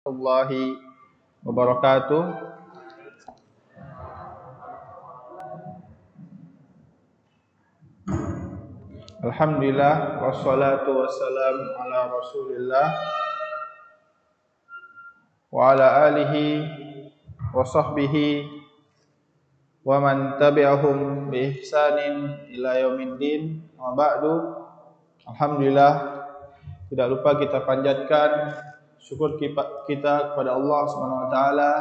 warahmatullahi wabarakatuh. Alhamdulillah wassalatu wassalam ala Rasulillah wa ala alihi wa sahbihi wa man tabi'ahum bi ihsanin ila yaumiddin. Wa ba'du. Alhamdulillah, tidak lupa kita panjatkan syukur kita kepada Allah Subhanahu wa taala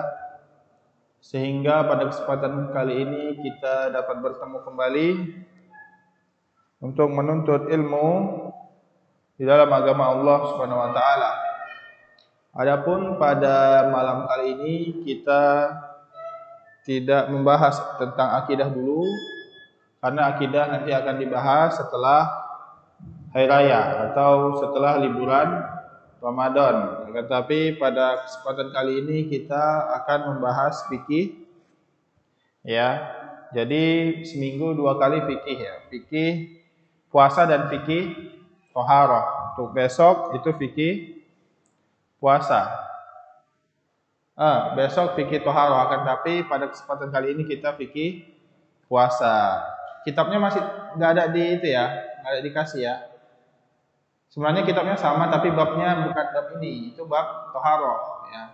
sehingga pada kesempatan kali ini kita dapat bertemu kembali untuk menuntut ilmu di dalam agama Allah Subhanahu wa taala. Adapun pada malam kali ini kita tidak membahas tentang akidah dulu, karena akidah nanti akan dibahas setelah hari raya atau setelah liburan Ramadan. Tetapi pada kesempatan kali ini kita akan membahas fikih, ya. Jadi seminggu 2 kali fikih, ya. Fikih puasa dan fikih toharoh. Untuk besok itu fikih puasa. Besok fikih toharoh, akan tapi pada kesempatan kali ini kita fikih puasa. Kitabnya masih nggak ada di itu ya, nggak ada dikasih ya. Sebenarnya kitabnya sama, tapi babnya bukan bab ini, itu bab toharoh, ya.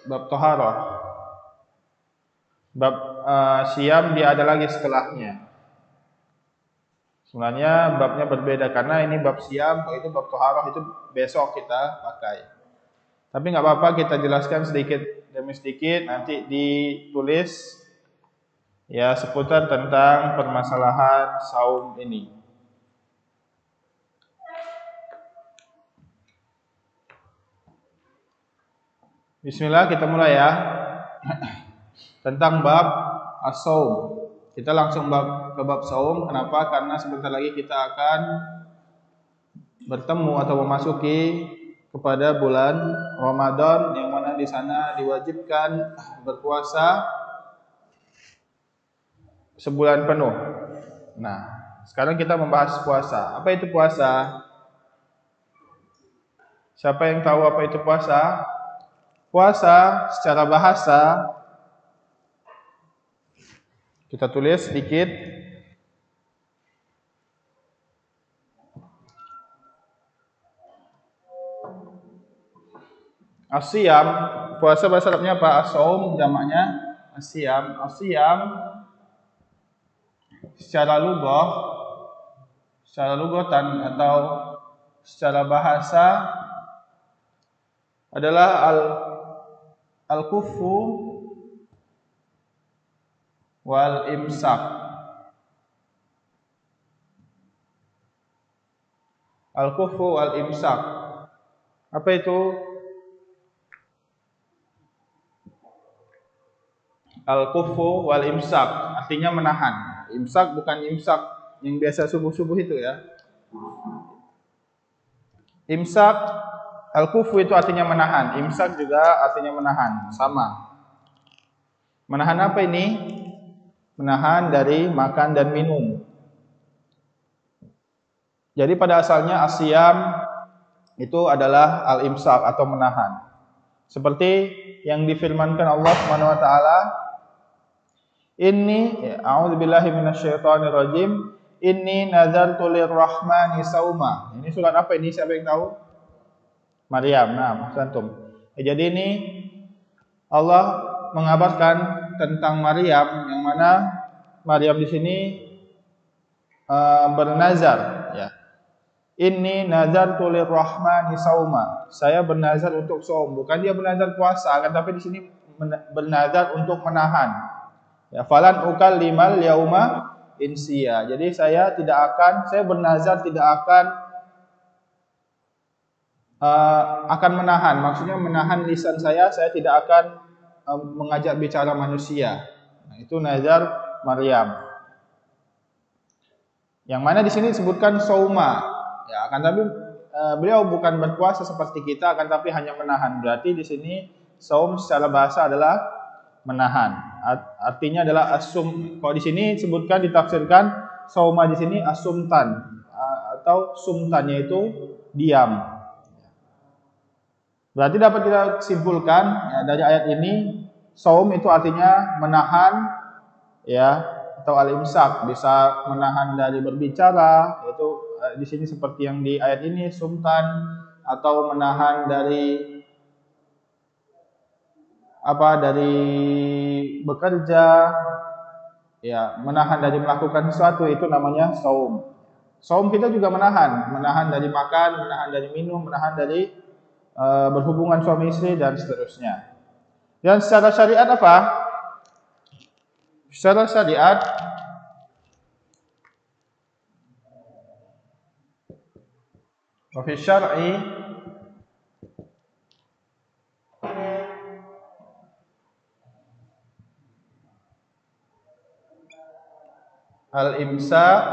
Bab toharoh. Bab siam dia ada lagi setelahnya. Sebenarnya babnya berbeda, karena ini bab siam, kalau itu bab toharoh itu besok kita pakai. Tapi nggak apa-apa, kita jelaskan sedikit demi sedikit, nanti ditulis ya seputar tentang permasalahan saum ini. Bismillah, kita mulai ya. Tentang bab as-saum. Kita langsung ke bab saum. Kenapa? Karena sebentar lagi kita akan bertemu atau memasuki kepada bulan Ramadan, yang mana di sana diwajibkan berpuasa sebulan penuh. Nah, sekarang kita membahas puasa. Apa itu puasa? Siapa yang tahu apa itu puasa? Puasa secara bahasa kita tulis sedikit. As-siyam, puasa bahasa Arabnya apa? As-saum jamaknya as-siyam. As-siyam secara lugatan atau secara bahasa adalah al-kuffu wal imsak. Al-kuffu wal imsak. Apa itu? Al-kuffu wal imsak artinya menahan. Imsak bukan imsak yang biasa subuh-subuh itu ya. Imsak, al-kuffu itu artinya menahan. Imsak juga artinya menahan, sama. Menahan apa ini? Menahan dari makan dan minum. Jadi pada asalnya as-siyam itu adalah al-imsak atau menahan. Seperti yang difirmankan Allah Subhanahu wa taala, a'udzubillahi minasyaitonirrajim, inni nazartu lirrahmani sauma. Ini surat apa ini? Siapa yang tahu? Maryam. Nah, antum. Jadi ini Allah mengabarkan tentang Maryam, yang mana Maryam di sini bernazar, ya. Inni nazartu lirrahmani sauma. Saya bernazar untuk saum, bukan dia bernazar puasa, akan tapi di sini bernazar untuk menahan. Ya, falan ukallimal yauma insiya. Jadi saya bernazar tidak akan menahan. Maksudnya menahan lisan saya tidak akan mengajak bicara manusia. Nah, itu nazar Maryam. Yang mana di sini disebutkan sauma. Ya, akan tapi beliau bukan berpuasa seperti kita, akan tapi hanya menahan. Berarti di sini saum secara bahasa adalah menahan. Artinya adalah asum. Kalau di sini disebutkan, ditafsirkan sauma di sini asumtan atau sumtan, yaitu diam. Berarti dapat kita simpulkan ya, dari ayat ini saum itu artinya menahan ya, atau al-imsak, bisa menahan dari berbicara, yaitu di sini seperti yang di ayat ini sumtan, atau menahan dari dari bekerja, ya, menahan dari melakukan sesuatu, itu namanya saum. Saum kita juga menahan dari makan, menahan dari minum, menahan dari berhubungan suami istri dan seterusnya. Dan secara syariat apa? Secara syariat wa fi syar'i al-imsak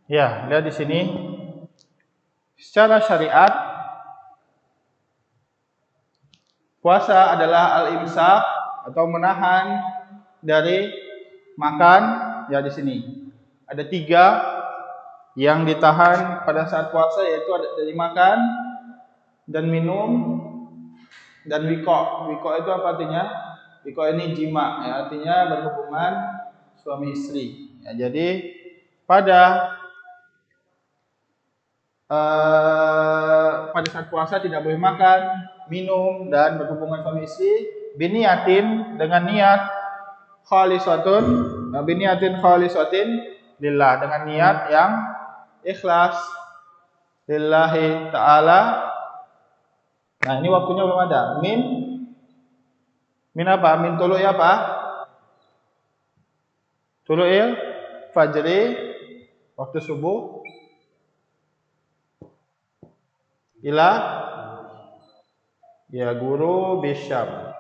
ya, lihat di sini. Secara syariat puasa adalah al-imsak atau menahan dari makan. Ya, di sini ada 3 yang ditahan pada saat puasa, yaitu ada dari makan dan minum dan wiko. Wiko itu apa artinya? Wiko ini jima, ya, artinya berhubungan suami istri. Ya, jadi pada saat puasa tidak boleh makan, minum dan berhubungan suami istri biniatin, dengan niat khalisatun, biniatin khalisatin lillah, dengan niat yang ikhlas lillahi ta'ala. Nah, ini waktunya belum ada. Min apa? Min tulu'i apa? Tulu'il fajri, waktu subuh, ila ya guru bisyam.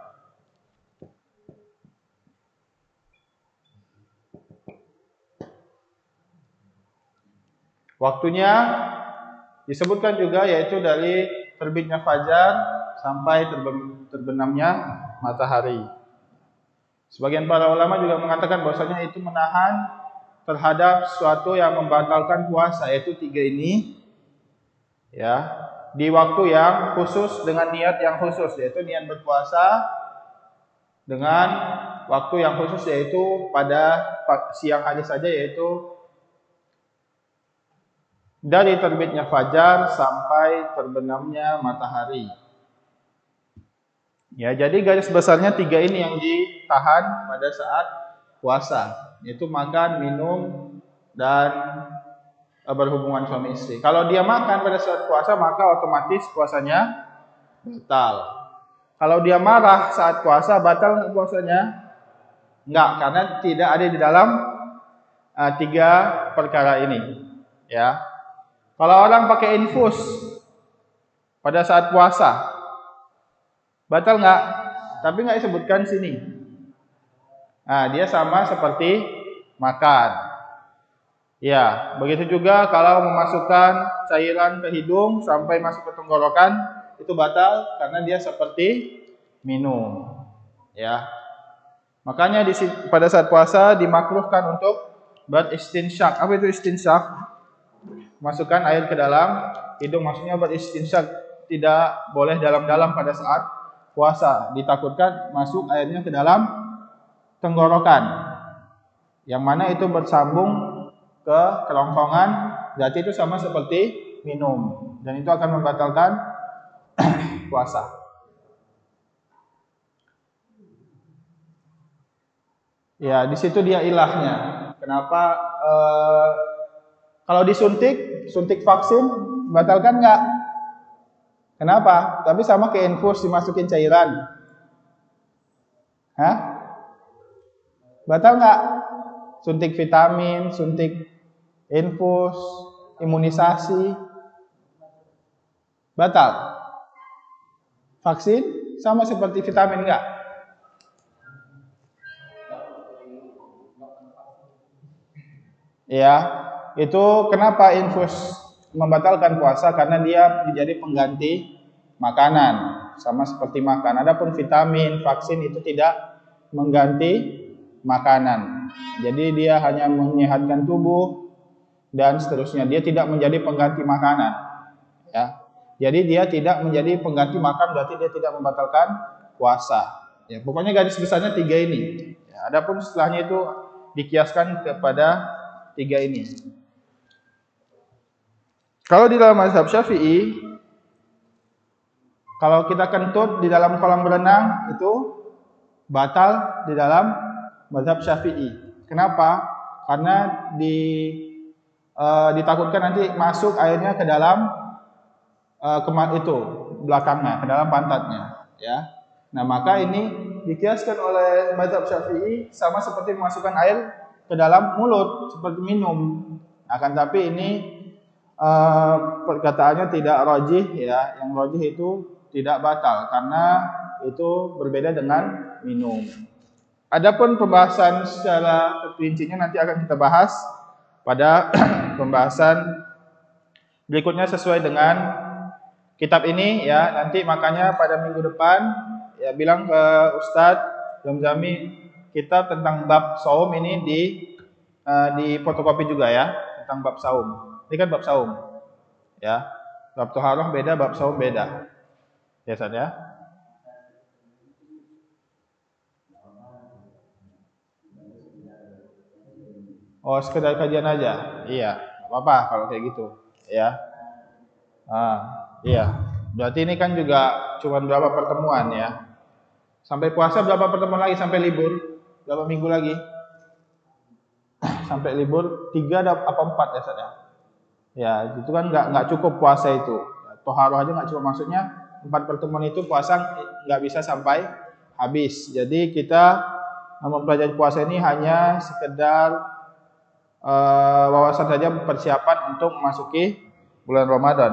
Waktunya disebutkan juga, yaitu dari terbitnya fajar sampai terbenamnya matahari. Sebagian para ulama juga mengatakan bahwasanya itu menahan terhadap sesuatu yang membatalkan puasa, yaitu 3 ini, ya, di waktu yang khusus dengan niat yang khusus, yaitu niat berpuasa dengan waktu yang khusus, yaitu pada siang hari saja, yaitu dari terbitnya fajar sampai terbenamnya matahari. Ya, jadi garis besarnya 3 ini yang ditahan pada saat puasa, yaitu makan, minum, dan berhubungan suami istri. Kalau dia makan pada saat puasa, maka otomatis puasanya batal. Kalau dia marah saat puasa, batal nggak puasanya? Enggak, karena tidak ada di dalam 3 perkara ini. Ya, kalau orang pakai infus pada saat puasa, batal nggak? Tapi nggak disebutkan sini. Nah, dia sama seperti makan. Ya, begitu juga kalau memasukkan cairan ke hidung sampai masuk ke tenggorokan, itu batal karena dia seperti minum. Ya, makanya pada saat puasa dimakruhkan untuk beristinsyak. Apa itu istinsyak? Masukkan air ke dalam hidung, maksudnya beristinsyak. Tidak boleh dalam-dalam pada saat puasa, ditakutkan masuk airnya ke dalam tenggorokan, yang mana itu bersambung ke kerongkongan, berarti itu sama seperti minum, dan itu akan membatalkan puasa. Ya, di situ dia ilahnya. Kenapa kalau suntik vaksin batalkan nggak? Kenapa? Tapi sama kayak infus dimasukin cairan. Hah? Batal nggak? Suntik vitamin, suntik infus, imunisasi, batal. Vaksin sama seperti vitamin nggak? Ya, itu kenapa infus membatalkan puasa? Karena dia menjadi pengganti makanan, sama seperti makan. Adapun vitamin, vaksin itu tidak mengganti makanan. Jadi dia hanya menyehatkan tubuh dan seterusnya. Dia tidak menjadi pengganti makanan. Ya. Jadi dia tidak menjadi pengganti makan, berarti dia tidak membatalkan puasa. Ya, pokoknya garis besarnya 3 ini. Ya, adapun setelahnya itu dikiaskan kepada 3 ini. Kalau di dalam mazhab Syafi'i, kalau kita kentut di dalam kolam berenang itu batal di dalam mazhab Syafi'i. Kenapa? Karena ditakutkan nanti masuk airnya ke dalam itu belakangnya, ke dalam pantatnya, ya. Nah, maka ini dikiaskan oleh mazhab Syafi'i sama seperti memasukkan air ke dalam mulut seperti minum. Akan tapi ini perkataannya tidak rajih, ya. Yang rajih itu tidak batal karena itu berbeda dengan minum. Adapun pembahasan secara terperincinya nanti akan kita bahas pada pembahasan berikutnya sesuai dengan kitab ini, ya. Nanti makanya pada minggu depan ya bilang ke Ustadz Zamzami kitab tentang bab saum ini di fotokopi juga, ya, tentang bab saum. Ini kan bab saum, ya. Bab toharoh beda, bab saum beda. Ya, Ustadz, ya. Oh, sekedar kajian aja. Iya, apa-apa kalau kayak gitu, ya. Iya. Berarti ini kan juga cuma berapa pertemuan, ya. Sampai puasa berapa pertemuan lagi, sampai libur? Berapa minggu lagi? Sampai libur 3 apa 4 ya, Ustaz, ya? Ya, itu kan nggak cukup puasa itu. Toharoh aja nggak cukup, maksudnya 4 pertemuan itu puasa nggak bisa sampai habis. Jadi kita mempelajari puasa ini hanya sekedar wawasan saja, persiapan untuk memasuki bulan Ramadan.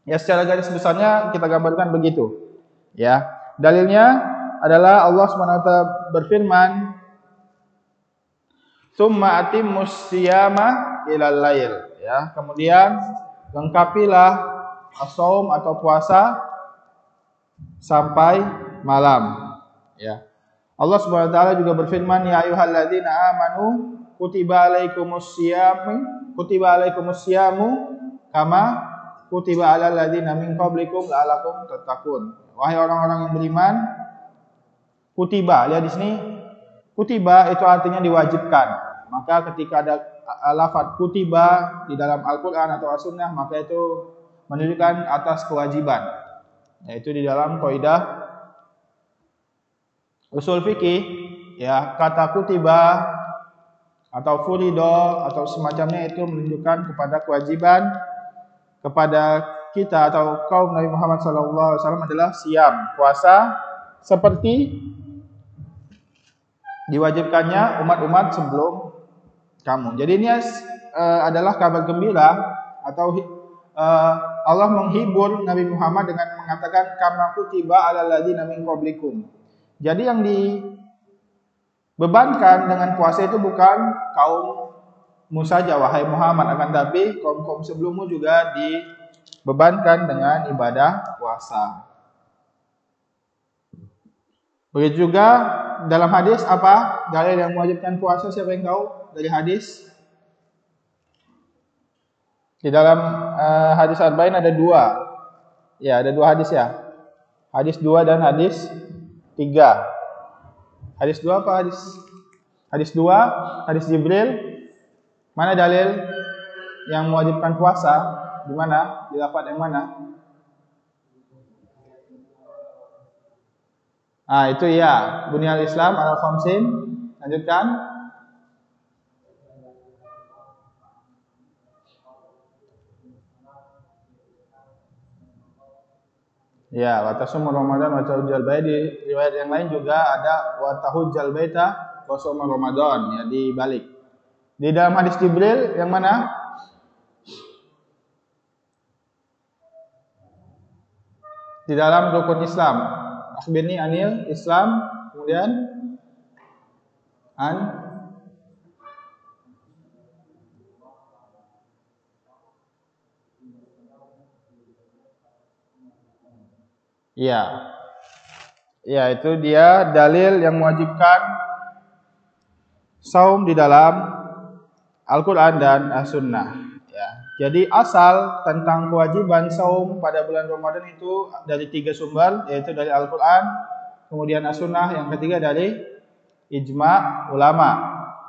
Ya, secara garis besarnya kita gambarkan begitu. Ya, dalilnya adalah Allah SWT berfirman, "Tsumma atimmus siyama ilal lail." Ya, kemudian lengkapilah as-shaum atau puasa sampai malam. Ya. Allah Subhanahu wa taala juga berfirman, "Ya ayyuhalladzina amanu kutiba alaikumus syamu kama kutiba alal ladzina min qablikum la'allakum tattaqun." Wahai orang-orang yang beriman, kutiba, lihat di sini, kutiba itu artinya diwajibkan. Maka ketika ada lafaz kutiba di dalam Al-Qur'an atau As-Sunnah, maka itu menunjukkan atas kewajiban. Yaitu di dalam kaidah usul fikih, ya, kata kutiba atau furido atau semacamnya itu menunjukkan kepada kewajiban kepada kita atau kaum Nabi Muhammad SAW adalah siam, puasa, seperti diwajibkannya umat-umat sebelum kamu. Jadi ini adalah kabar gembira atau Allah menghibur Nabi Muhammad dengan mengatakan kama kutiba alal ladzina min qablikum. Jadi yang dibebankan dengan puasa itu bukan kaummu saja, wahai Muhammad, akan tapi kaum-kaum sebelummu juga dibebankan dengan ibadah puasa. Begitu juga dalam hadis, apa dalil yang mewajibkan puasa? Siapa yang tahu dari hadis? Di dalam hadis Arba'in ada 2. Ya, ada 2 hadis, ya. Hadis 2 dan hadis 3. Hadis 2 apa hadis? Hadis 2, hadis Jibril. Mana dalil yang mewajibkan puasa? Di mana? Di lafaz yang mana? Itu ya, Bunyal Islam ala khamsin. Lanjutkan. Ya, wa tasum Ramadan wa tahujjal bait. Di riwayat yang lain juga ada wa tahujjal baita wa sum Ramadan, ya dibalik. Di dalam hadis Jibril yang mana? Di dalam rukun Islam. Akhbirni anil Islam, kemudian an ya. Ya, itu dia dalil yang mewajibkan saum di dalam Al-Qur'an dan As-Sunnah, ya. Jadi asal tentang kewajiban saum pada bulan Ramadan itu dari 3 sumber, yaitu dari Al-Qur'an, kemudian As-Sunnah, yang ketiga dari ijma' ulama.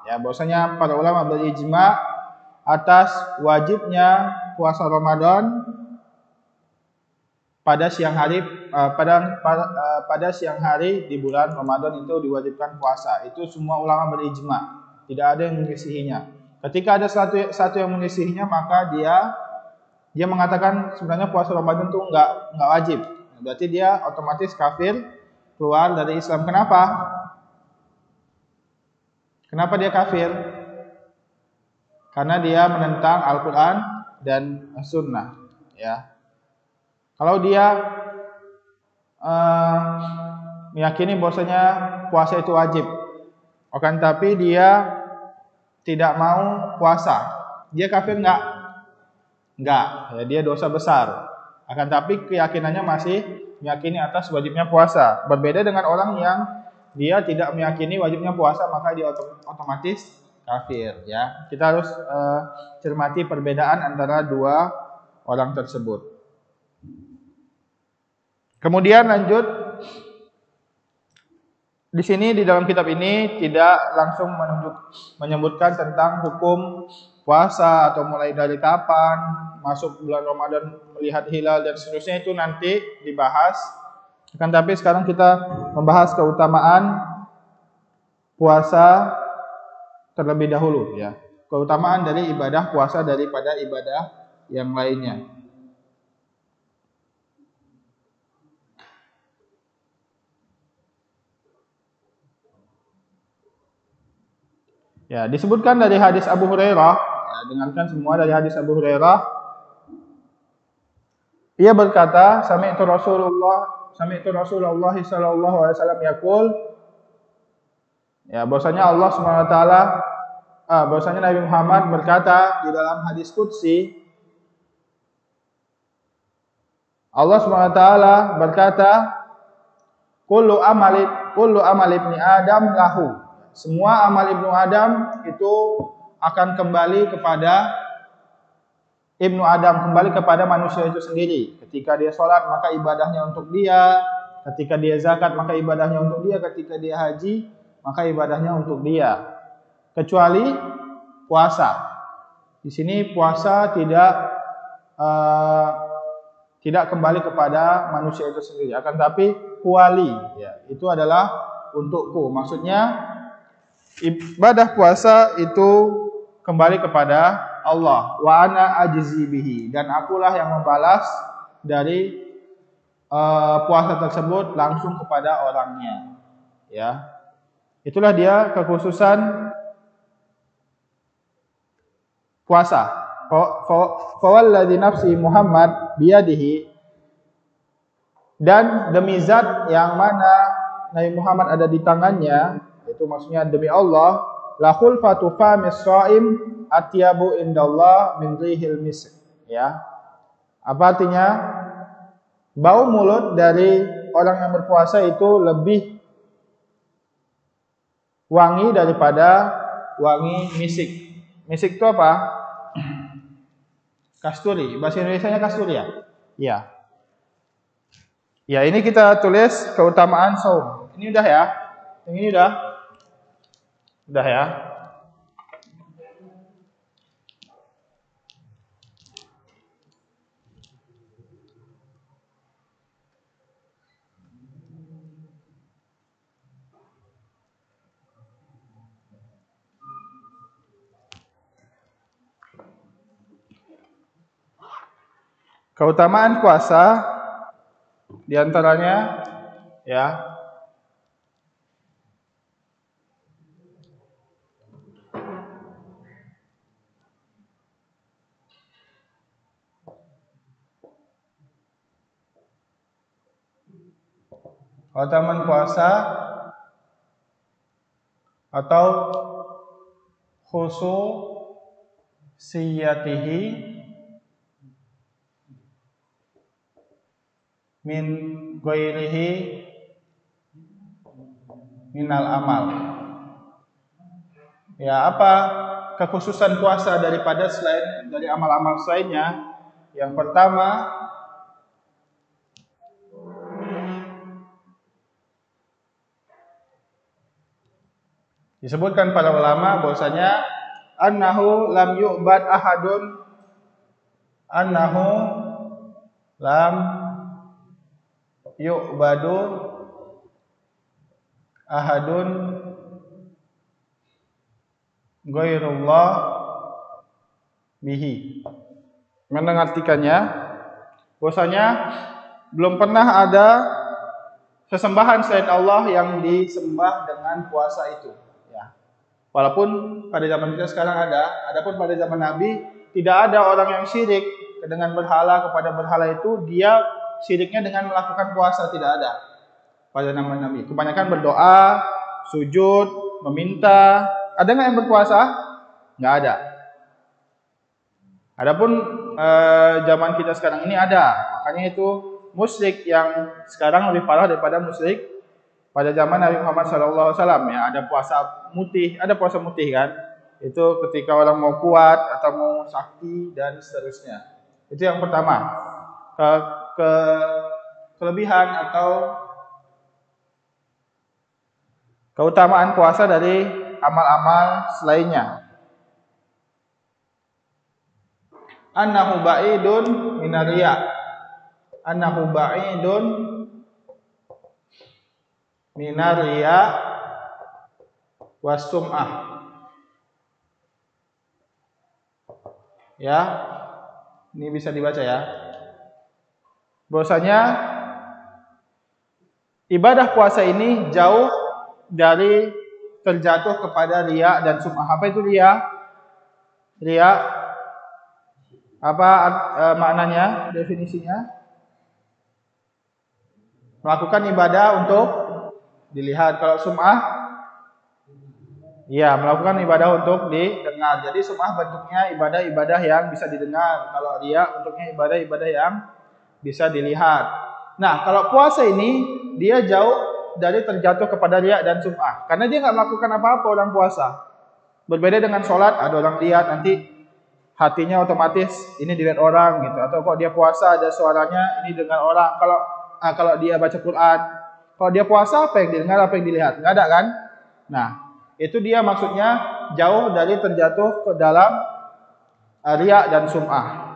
Ya, bahwasanya para ulama berijma' atas wajibnya puasa Ramadan pada siang hari pada siang hari di bulan Ramadan itu diwajibkan puasa. Itu semua ulama berijma', tidak ada yang menyelisihinya. Ketika ada satu yang menyelisihinya, maka dia mengatakan sebenarnya puasa Ramadan itu enggak wajib. Berarti dia otomatis kafir, keluar dari Islam. Kenapa? Kenapa dia kafir? Karena dia menentang Al-Qur'an dan As-Sunnah, ya. Kalau dia meyakini bahwasanya puasa itu wajib, akan tapi dia tidak mau puasa, dia kafir enggak? Enggak, ya dia dosa besar. Akan tapi keyakinannya masih meyakini atas wajibnya puasa. Berbeda dengan orang yang dia tidak meyakini wajibnya puasa, maka dia otomatis kafir, ya. Kita harus cermati perbedaan antara dua orang tersebut. Kemudian lanjut, di sini di dalam kitab ini tidak langsung menyebutkan tentang hukum puasa atau mulai dari kapan, masuk bulan Ramadan, melihat hilal dan seterusnya, itu nanti dibahas. Akan tapi sekarang kita membahas keutamaan puasa terlebih dahulu, ya. Keutamaan dari ibadah puasa daripada ibadah yang lainnya. Ya, disebutkan dari hadis Abu Hurairah, ya, dengarkan semua dari hadis Abu Hurairah. Ia berkata, sami'tu Rasulullah sallallahu alaihi wasallam yaqul, ya, bahwasanya Allah Subhanahu wa taala, bahwasanya Nabi Muhammad berkata di dalam hadis qudsi, Allah Subhanahu wa taala berkata, kullu amal ibni Adam lahu. Semua amal ibnu Adam itu akan kembali kepada ibnu Adam, kembali kepada manusia itu sendiri. Ketika dia sholat, maka ibadahnya untuk dia. Ketika dia zakat, maka ibadahnya untuk dia. Ketika dia haji, maka ibadahnya untuk dia. Kecuali puasa. Di sini puasa tidak kembali kepada manusia itu sendiri. Akan tapi kuali, ya, itu adalah untukku. Maksudnya ibadah puasa itu kembali kepada Allah. Wa ana ajzi bihi, dan akulah yang membalas dari puasa tersebut langsung kepada orangnya, ya. Itulah dia kekhususan puasa. Fa walladzi nafsi Muhammad biyadihi, dan demi zat yang mana Nabi Muhammad ada di tangannya, itu maksudnya demi Allah, la khulfatu famis shaim atyabu indallah min rihil misk, ya. Apa artinya? Bau mulut dari orang yang berpuasa itu lebih wangi daripada wangi misik. Misik itu apa? Kasturi. Bahasa Indonesianya kasturi, ya? Iya. Ya, ini kita tulis keutamaan saum. Ini udah ya? Yang ini udah? Udah ya? Keutamaan puasa Di antaranya ya keutamaan puasa atau khususiyatihi min ghairihi minal amal. Ya, apa kekhususan puasa daripada selain dari amal-amal selainnya? Yang pertama, disebutkan para ulama bahwasanya annahu lam yu'bad ahadun annahu lam yu'badu ahadun ghairullah bihi. Mengartikannya bahwasanya belum pernah ada sesembahan selain Allah yang disembah dengan puasa itu. Walaupun pada zaman kita sekarang ada, adapun pada zaman Nabi tidak ada orang yang syirik dengan berhala kepada berhala itu, dia syiriknya dengan melakukan puasa, tidak ada pada zaman Nabi. Kebanyakan berdoa, sujud, meminta. Ada nggak yang berpuasa? Nggak ada. Adapun zaman kita sekarang ini ada, makanya itu musyrik yang sekarang lebih parah daripada musyrik pada zaman Nabi Muhammad SAW. Ya, ada puasa mutih kan, itu ketika orang mau kuat atau mau sakti dan seterusnya. Itu yang pertama, kelebihan atau keutamaan puasa dari amal-amal selainnya. Annahu ba'idun minar riya, annahu ba'idun minar riya wasum'ah. Ya, ini bisa dibaca ya. Bahwasanya ibadah puasa ini jauh dari terjatuh kepada riya dan sum'ah. Apa itu riya? Riya apa maknanya, definisinya? Melakukan ibadah untuk dilihat. Kalau sum'ah, ya, melakukan ibadah untuk didengar. Jadi sum'ah bentuknya ibadah-ibadah yang bisa didengar. Kalau riya bentuknya ibadah-ibadah yang bisa dilihat. Nah, kalau puasa ini dia jauh dari terjatuh kepada riya dan sum'ah, karena dia nggak melakukan apa-apa orang puasa. Berbeda dengan sholat, ada orang lihat, nanti hatinya otomatis ini dilihat orang gitu. Atau kok dia puasa ada suaranya ini dengar orang. Kalau dia baca Quran, kalau dia puasa apa yang didengar, apa yang dilihat? Nggak ada kan? Nah, itu dia maksudnya jauh dari terjatuh ke dalam riya dan sum'ah.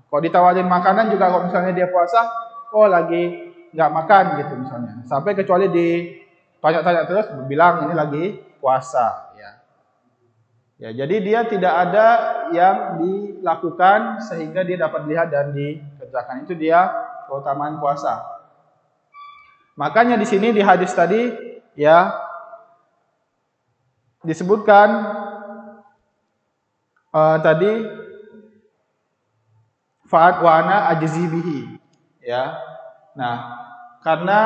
Kalau ditawarin makanan juga, kalau misalnya dia puasa, oh lagi nggak makan gitu misalnya. Sampai kecuali ditanya-tanya terus, bilang ini lagi puasa. Ya, jadi dia tidak ada yang dilakukan sehingga dia dapat lihat dan dikerjakan. Itu dia keutamaan puasa. Makanya di sini di hadis tadi ya disebutkan tadi fa'at wa ana ajzi bihi, ya. Nah, karena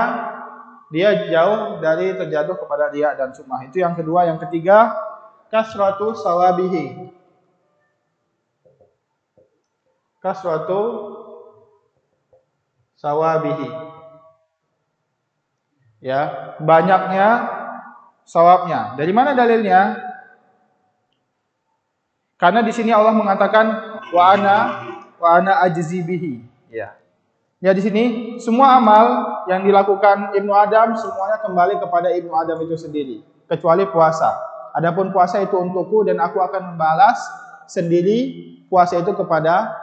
dia jauh dari terjatuh kepada riya dan sum'ah. Itu yang kedua. Yang ketiga, kasratu sawabihi. Kasratu sawabihi. Ya, banyaknya sawabnya. Dari mana dalilnya? Karena di sini Allah mengatakan wa ana ajzi bihi. Ya. Ya, di sini semua amal yang dilakukan Ibnu Adam semuanya kembali kepada Ibnu Adam itu sendiri, kecuali puasa. Adapun puasa itu untukku dan aku akan membalas sendiri puasa itu kepada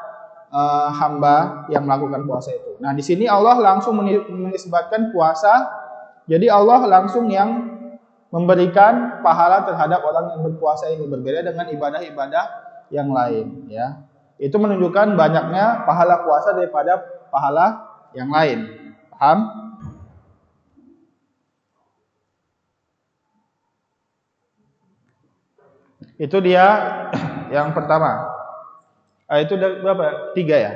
hamba yang melakukan puasa itu. Nah, di sini Allah langsung menisbatkan puasa, jadi Allah langsung yang memberikan pahala terhadap orang yang berpuasa ini, berbeda dengan ibadah-ibadah yang lain, ya. Itu menunjukkan banyaknya pahala puasa daripada pahala yang lain. Paham? Itu dia yang pertama. Itu berapa? 3 ya.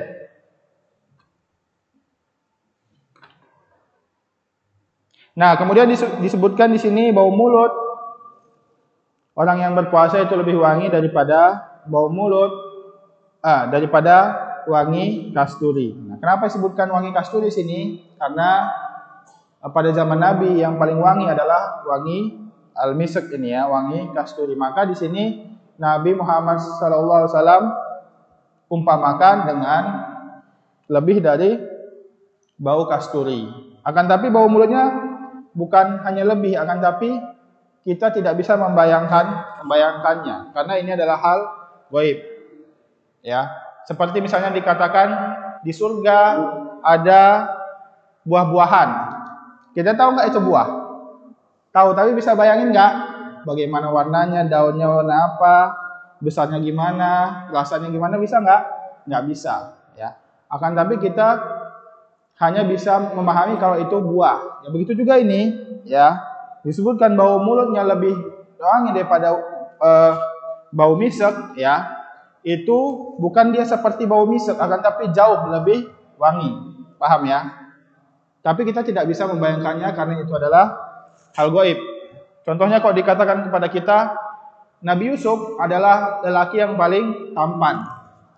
Nah, kemudian disebutkan di sini bau mulut orang yang berpuasa itu lebih wangi daripada bau mulut daripada wangi kasturi. Nah, kenapa disebutkan wangi kasturi di sini? Karena pada zaman Nabi yang paling wangi adalah wangi al-misk ini ya, wangi kasturi. Maka di sini Nabi Muhammad SAW umpamakan dengan lebih dari bau kasturi. Akan tapi bau mulutnya bukan hanya lebih, akan tapi kita tidak bisa membayangkannya karena ini adalah hal gaib. Ya, seperti misalnya dikatakan di surga ada buah-buahan. Kita tahu nggak itu buah? Tahu, tapi bisa bayangin nggak bagaimana warnanya, daunnya warna apa, besarnya gimana, rasanya gimana, bisa nggak? Nggak bisa. Ya, akan tapi kita hanya bisa memahami kalau itu buah. Ya, begitu juga ini, ya. Disebutkan bau mulutnya lebih wangi daripada bau misk, ya. Itu bukan dia seperti bau misk, akan tapi jauh lebih wangi. Paham ya? Tapi kita tidak bisa membayangkannya karena itu adalah hal gaib. Contohnya kalau dikatakan kepada kita, Nabi Yusuf adalah lelaki yang paling tampan.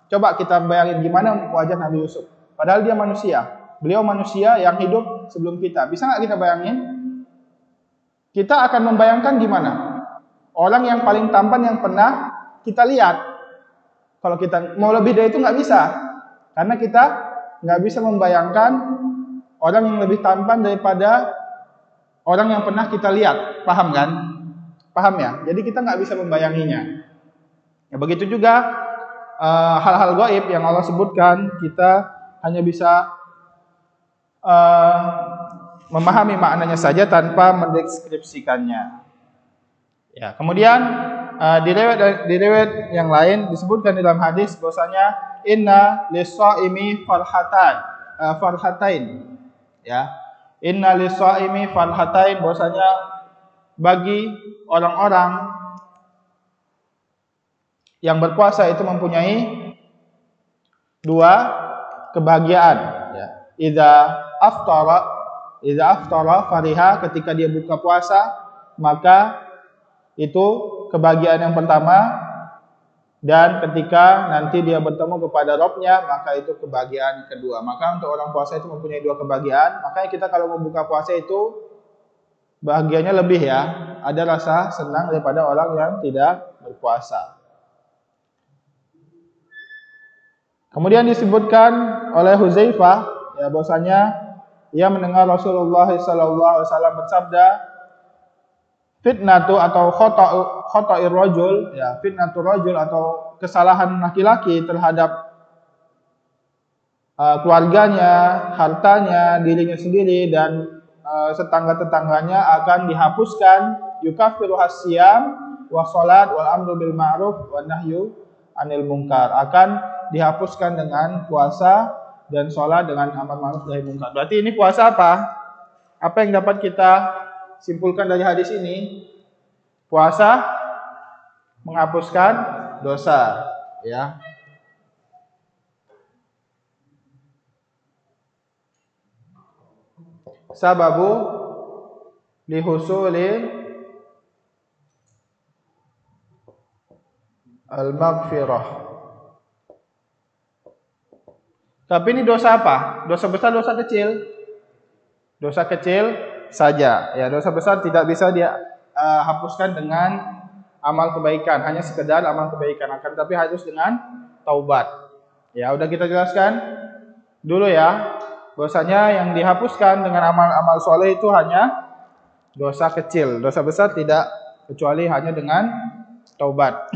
Coba kita bayangin gimana wajah Nabi Yusuf. Padahal dia manusia. Beliau manusia yang hidup sebelum kita. Bisa nggak kita bayangin? Kita akan membayangkan gimana? Orang yang paling tampan yang pernah kita lihat. Kalau kita mau lebih dari itu nggak bisa. Karena kita nggak bisa membayangkan orang yang lebih tampan daripada orang yang pernah kita lihat. Paham kan? Paham ya? Jadi kita nggak bisa membayanginya. Ya, begitu juga hal-hal gaib yang Allah sebutkan, kita hanya bisa memahami maknanya saja tanpa mendeskripsikannya. Ya, kemudian di riwayat yang lain disebutkan dalam hadis bahwasanya inna lis-shaimi farhatain. Ya. Inna lis-shaimi farhatain, bahwasanya bagi orang-orang yang berpuasa itu mempunyai 2 kebahagiaan, ya. Idza aftara fariha, ketika dia buka puasa, maka itu kebahagiaan yang pertama, dan ketika nanti dia bertemu kepada Rabb-nya, maka itu kebahagiaan kedua. Maka untuk orang puasa itu mempunyai 2 kebahagiaan. Makanya kita kalau membuka puasa itu bahagianya lebih, ya. Ada rasa senang daripada orang yang tidak berpuasa. Kemudian disebutkan oleh Hudzaifah, ya, bahwasanya ia mendengar Rasulullah SAW bersabda, fitnatu atau khata'ir rajul, ya, fitnatur rajul atau kesalahan laki-laki terhadap keluarganya, hartanya, dirinya sendiri dan tetangga-tetangganya akan dihapuskan, yukaffiru hasyam wa salat wal amru bil ma'ruf wan nahyu anil munkar, akan dihapuskan dengan puasa dan sholat dengan amar ma'ruf nahi munkar. Berarti ini puasa apa? Apa yang dapat kita simpulkan dari hadis ini? Puasa menghapuskan dosa, ya. Sababu lihusuli al-maghfirah. Tapi ini dosa apa? Dosa besar, dosa kecil? Dosa kecil saja. Ya, dosa besar tidak bisa dia hapuskan dengan amal kebaikan, hanya sekedar amal kebaikan, akan tapi harus dengan taubat. Ya, udah kita jelaskan dulu ya, bahwasanya yang dihapuskan dengan amal-amal soleh itu hanya dosa kecil. Dosa besar tidak, kecuali hanya dengan taubat.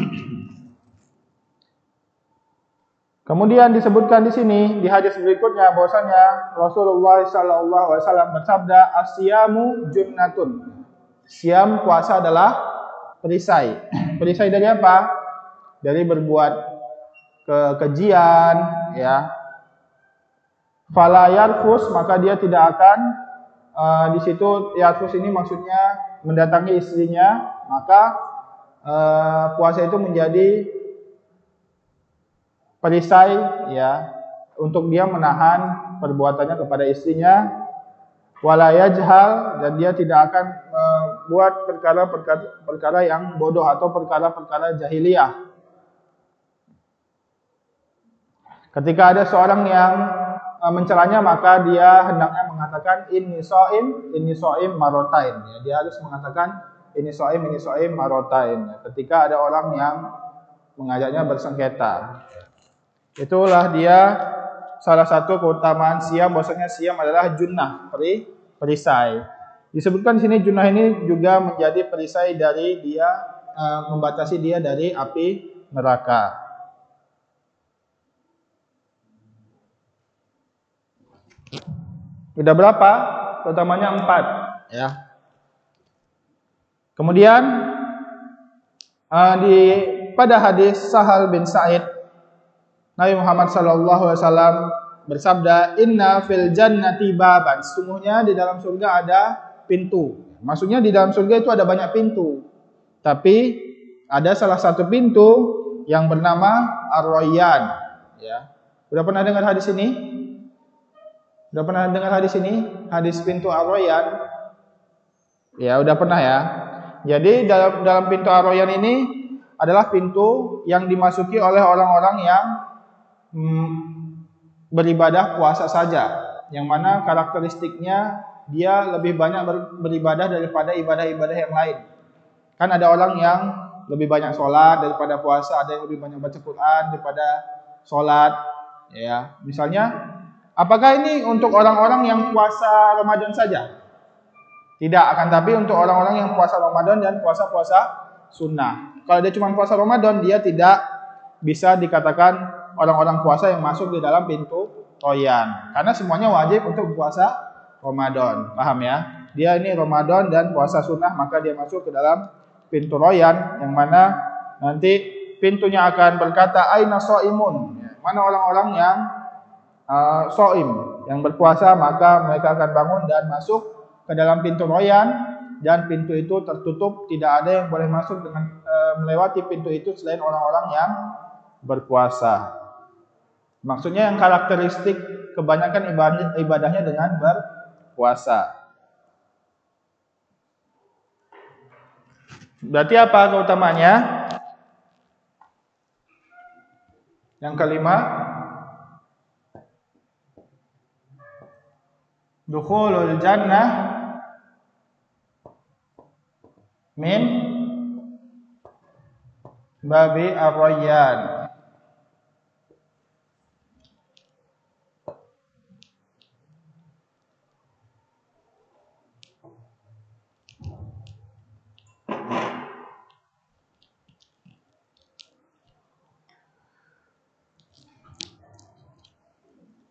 Kemudian disebutkan di sini di hadis berikutnya bahwasanya Rasulullah SAW bersabda, asyamu junnatun. Siam, puasa adalah perisai. Perisai dari apa? Dari berbuat kekejian, ya. fala yarfus, maka dia tidak akan di situ yarfus ini maksudnya mendatangi istrinya, maka puasa itu menjadi perisai ya untuk dia menahan perbuatannya kepada istrinya. Wala yajhal, dan dia tidak akan membuat perkara yang bodoh atau perkara-perkara jahiliyah. Ketika ada seorang yang mencelanya, maka dia hendaknya mengatakan inni shaim marotain. Ya, dia harus mengatakan inni shaim marotain. Ketika ada orang yang mengajaknya bersengketa, itulah dia salah satu keutamaan siam. Bahwasanya siam adalah junnah, perisai. Disebutkan di sini junnah ini juga menjadi perisai dari dia, membatasi dia dari api neraka. Udah berapa? Keutamanya 4 ya. Kemudian pada hadis Sahal bin Sa'id, Nabi Muhammad SAW bersabda, inna fil jannati baban, sesungguhnya di dalam surga ada pintu. Maksudnya di dalam surga itu ada banyak pintu, tapi ada salah satu pintu yang bernama Ar-Rayyan ya. Udah pernah dengar hadis ini? Udah pernah dengar hadis ini? Hadis pintu Ar-Rayyan? Ya, udah pernah ya. Jadi dalam pintu Ar-Rayyan ini adalah pintu yang dimasuki oleh orang-orang yang beribadah puasa saja, yang mana karakteristiknya dia lebih banyak beribadah daripada ibadah-ibadah yang lain. Kan ada orang yang lebih banyak sholat daripada puasa, ada yang lebih banyak baca Quran daripada sholat ya. Misalnya, apakah ini untuk orang-orang yang puasa Ramadan saja? Tidak, akan tapi untuk orang-orang yang puasa Ramadan dan puasa-puasa sunnah. Kalau dia cuma puasa Ramadan, dia tidak bisa dikatakan orang-orang puasa yang masuk di dalam pintu Rayyan, karena semuanya wajib untuk puasa Ramadan. Paham ya? Dia ini Ramadan dan puasa sunnah, maka dia masuk ke dalam pintu Rayyan, yang mana nanti pintunya akan berkata aina shaimun, mana orang-orang yang shaim, yang berpuasa, maka mereka akan bangun dan masuk ke dalam pintu Rayyan, dan pintu itu tertutup, tidak ada yang boleh masuk dengan melewati pintu itu selain orang-orang yang berpuasa. Maksudnya yang karakteristik kebanyakan ibadahnya dengan berpuasa. Berarti apa keutamanya? Yang kelima, dukhulul jannah min babi ar-Rayyan.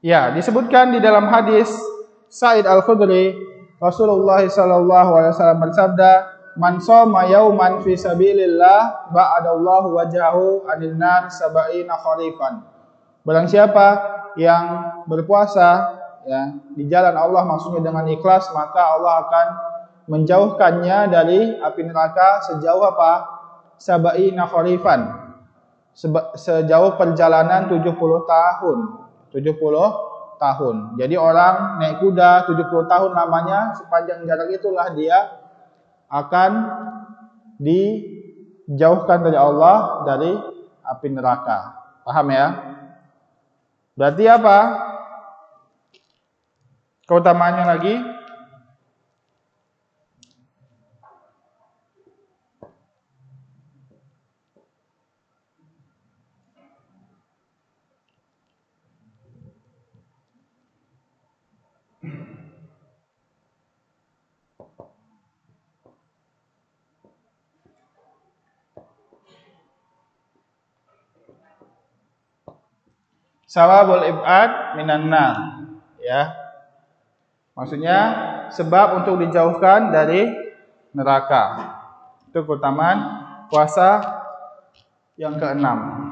Ya, disebutkan di dalam hadis Sa'id Al-Khudri, Rasulullah SAW bersabda, man shoma yauman fi sabilillah ba'adallahu wajhahu 'anil nar sab'ina kharifan. Barang siapa yang berpuasa ya di jalan Allah, maksudnya dengan ikhlas, maka Allah akan menjauhkannya dari api neraka sejauh apa? Sab'ina kharifan. Sejauh perjalanan 70 tahun. 70 tahun. Jadi orang naik kuda 70 tahun lamanya, sepanjang jarak itulah dia akan dijauhkan dari Allah dari api neraka. Paham ya? Berarti apa? Keutamaannya lagi, sawabul ibad minan nar ya. Maksudnya sebab untuk dijauhkan dari neraka. Itu keutamaan puasa yang keenam.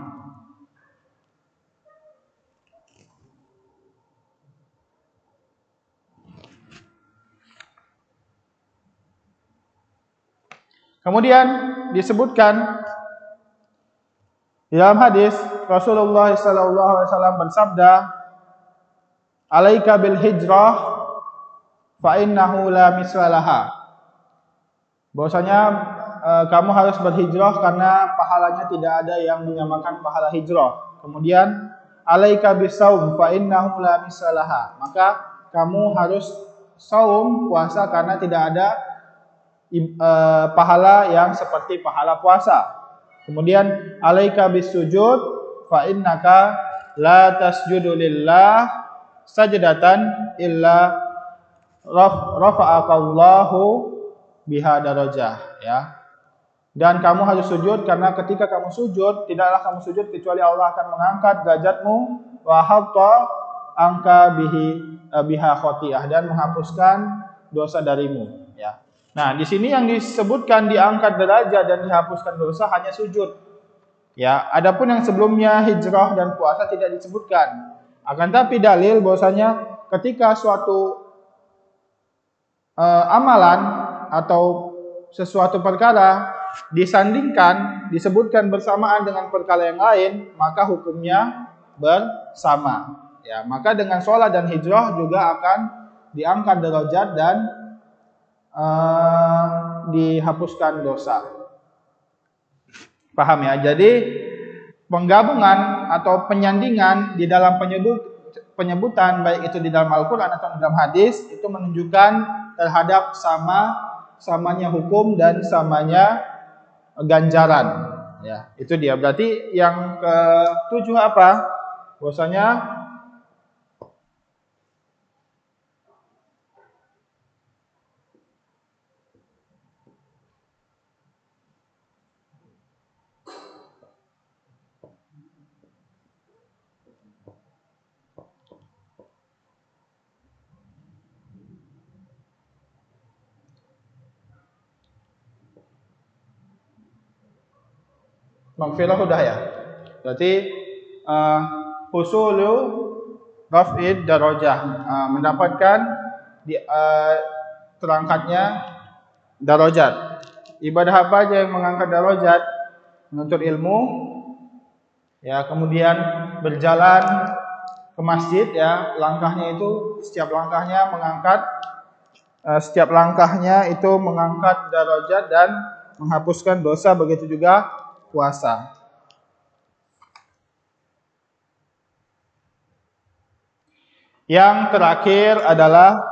Kemudian disebutkan di dalam hadis Rasulullah SAW bersabda, "Alaika bil hijrah fa innahu la mislaha." Bahwasanya kamu harus berhijrah karena pahalanya tidak ada yang menyamakan pahala hijrah. Kemudian alaika bisaum fa innahu la mislaha. Maka kamu harus saum, puasa, karena tidak ada pahala yang seperti pahala puasa. Kemudian alaika bisujud fa innaka la tasjudu lillah sajdatan illa rafa'akallahu biha darajah, ya. Dan kamu harus sujud karena ketika kamu sujud, tidaklah kamu sujud kecuali Allah akan mengangkat derajatmu wa hatta angka biha khotiah, dan menghapuskan dosa darimu, ya. Nah, di sini yang disebutkan diangkat derajat dan dihapuskan dosa hanya sujud. Ya, adapun yang sebelumnya hijrah dan puasa tidak disebutkan. Akan tapi dalil bahwasanya ketika suatu amalan atau sesuatu perkara disandingkan, disebutkan bersamaan dengan perkara yang lain, maka hukumnya bersama. Ya, maka dengan sholat dan hijrah juga akan diangkat derajat dan dihapuskan dosa. Paham ya? Jadi penggabungan atau penyandingan di dalam penyebutan baik itu di dalam Al-Qur'an atau di dalam hadis itu menunjukkan terhadap samanya hukum dan samanya ganjaran, ya. Itu dia. Berarti yang ketujuh apa? Bahwasanya maghfirah udah ya. Berarti husulu raf'id darajah, mendapatkan terangkatnya darajat. Ibadah apa aja yang mengangkat darajat? Menuntut ilmu, ya, kemudian berjalan ke masjid, ya, langkahnya itu setiap langkahnya itu mengangkat darajat dan menghapuskan dosa, begitu juga puasa. Yang terakhir adalah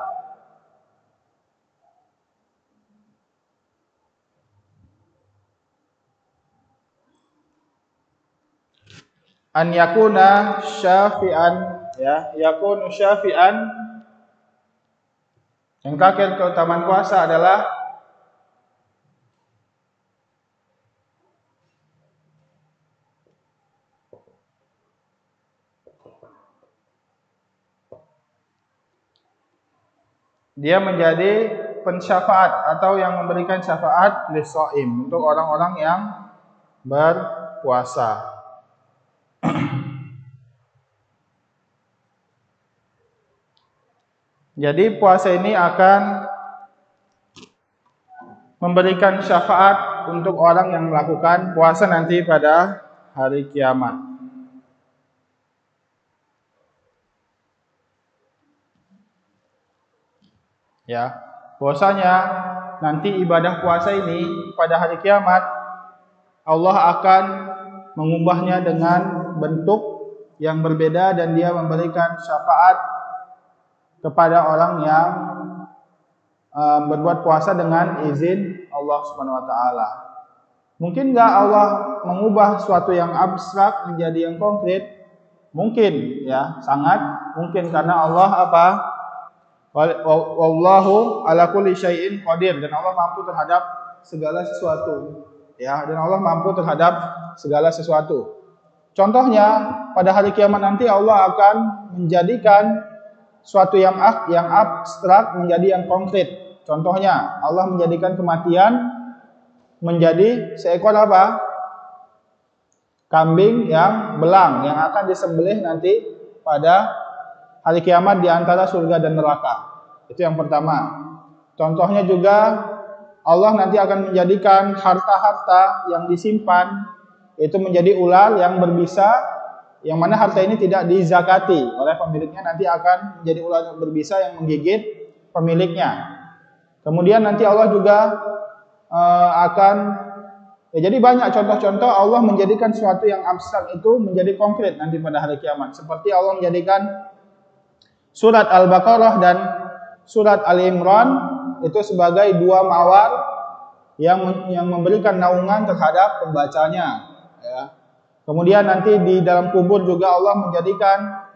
an yakuna syafi'an, ya, yakunu syafi'an. Yang terakhir keutamaan puasa adalah dia menjadi pensyafaat atau yang memberikan syafaat lis-shaim, untuk orang-orang yang berpuasa. Jadi puasa ini akan memberikan syafaat untuk orang yang melakukan puasa nanti pada hari kiamat. Ya, bahwasanya nanti ibadah puasa ini pada hari kiamat Allah akan mengubahnya dengan bentuk yang berbeda, dan dia memberikan syafaat kepada orang yang berbuat puasa dengan izin Allah Subhanahu wa taala. Mungkin enggak Allah mengubah suatu yang abstrak menjadi yang konkret? Mungkin, ya, sangat mungkin, karena Allah apa? Wallahu ala kulli syai'in qadir, dan Allah mampu terhadap segala sesuatu, ya, dan Allah mampu terhadap segala sesuatu. Contohnya pada hari kiamat nanti Allah akan menjadikan suatu yang abstrak menjadi yang konkret. Contohnya Allah menjadikan kematian menjadi seekor apa? Kambing yang belang yang akan disembelih nanti pada hari kiamat di antara surga dan neraka. Itu yang pertama. Contohnya juga Allah nanti akan menjadikan harta-harta yang disimpan itu menjadi ular yang berbisa, yang mana harta ini tidak dizakati oleh pemiliknya, nanti akan menjadi ular yang berbisa yang menggigit pemiliknya. Kemudian nanti Allah juga akan jadi banyak contoh-contoh Allah menjadikan sesuatu yang abstrak itu menjadi konkret nanti pada hari kiamat. Seperti Allah menjadikan surat Al-Baqarah dan surat Al-Imran itu sebagai dua mawar yang memberikan naungan terhadap pembacanya. Ya. Kemudian nanti di dalam kubur juga Allah menjadikan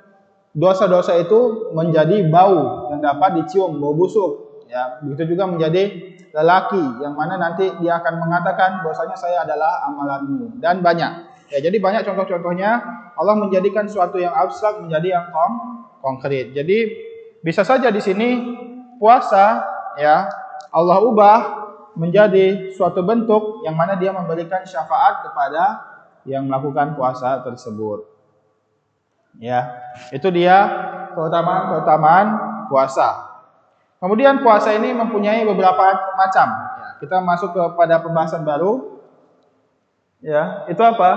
dosa-dosa itu menjadi bau yang dapat dicium, bau busuk. Ya, begitu juga menjadi lelaki yang mana nanti dia akan mengatakan bahwasanya saya adalah amalanmu, dan banyak. Ya, jadi banyak contoh-contohnya Allah menjadikan sesuatu yang abstrak menjadi yang konkret. Jadi bisa saja di sini puasa ya Allah ubah menjadi suatu bentuk yang mana dia memberikan syafaat kepada yang melakukan puasa tersebut. Ya, itu dia keutamaan puasa. Kemudian puasa ini mempunyai beberapa macam. Ya, kita masuk kepada pembahasan baru. Ya, itu apa?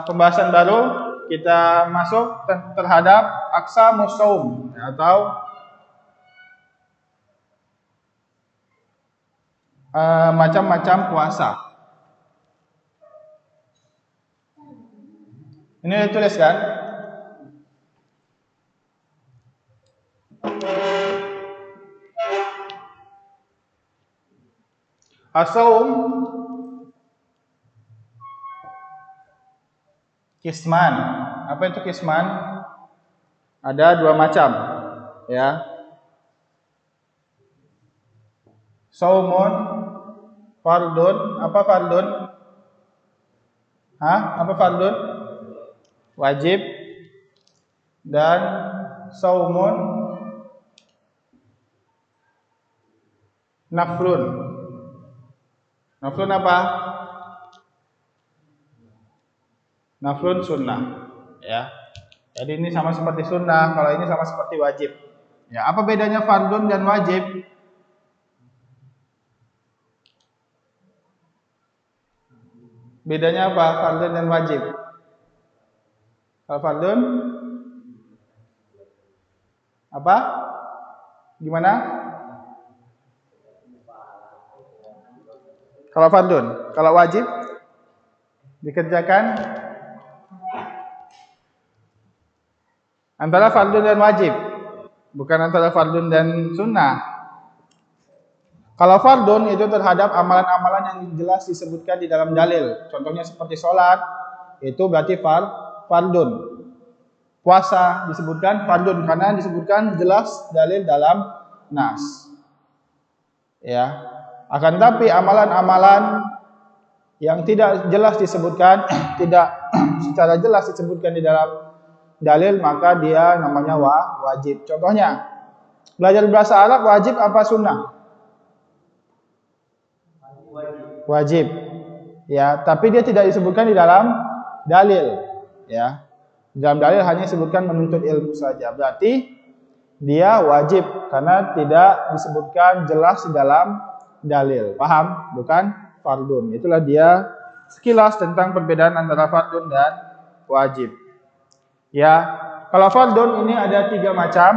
Pembahasan baru kita masuk terhadap aqsamus shaum atau macam-macam puasa. Ini ditulis kan? As-shaum kisman. Apa itu kisman? Ada dua macam, ya. Shaumun fardun. Apa fardun? Apa fardun? Wajib. Dan shaumun naflun. Naflun apa? Naflun sunnah, ya. Jadi ini sama seperti sunnah, kalau ini sama seperti wajib. Ya, apa bedanya fardun dan wajib? Bedanya apa fardun dan wajib? Kalau fardun apa? Gimana? Kalau fardun, kalau wajib dikerjakan antara fardun dan wajib, bukan antara fardun dan sunnah. Kalau fardun itu terhadap amalan-amalan yang jelas disebutkan di dalam dalil. Contohnya seperti sholat, itu berarti fardun. Puasa disebutkan fardun karena disebutkan jelas dalil dalam nas. Ya. Akan tapi amalan-amalan yang tidak jelas disebutkan, tidak secara jelas disebutkan di dalam dalil, maka dia namanya wajib. Contohnya, belajar bahasa Arab wajib apa sunnah? Wajib. Ya, tapi dia tidak disebutkan di dalam dalil. Ya, di dalam dalil hanya disebutkan menuntut ilmu saja. Berarti dia wajib karena tidak disebutkan jelas di dalam dalil. Paham? Bukan fardun. Itulah dia sekilas tentang perbedaan antara fardun dan wajib. Ya, kalau fardun ini ada 3 macam.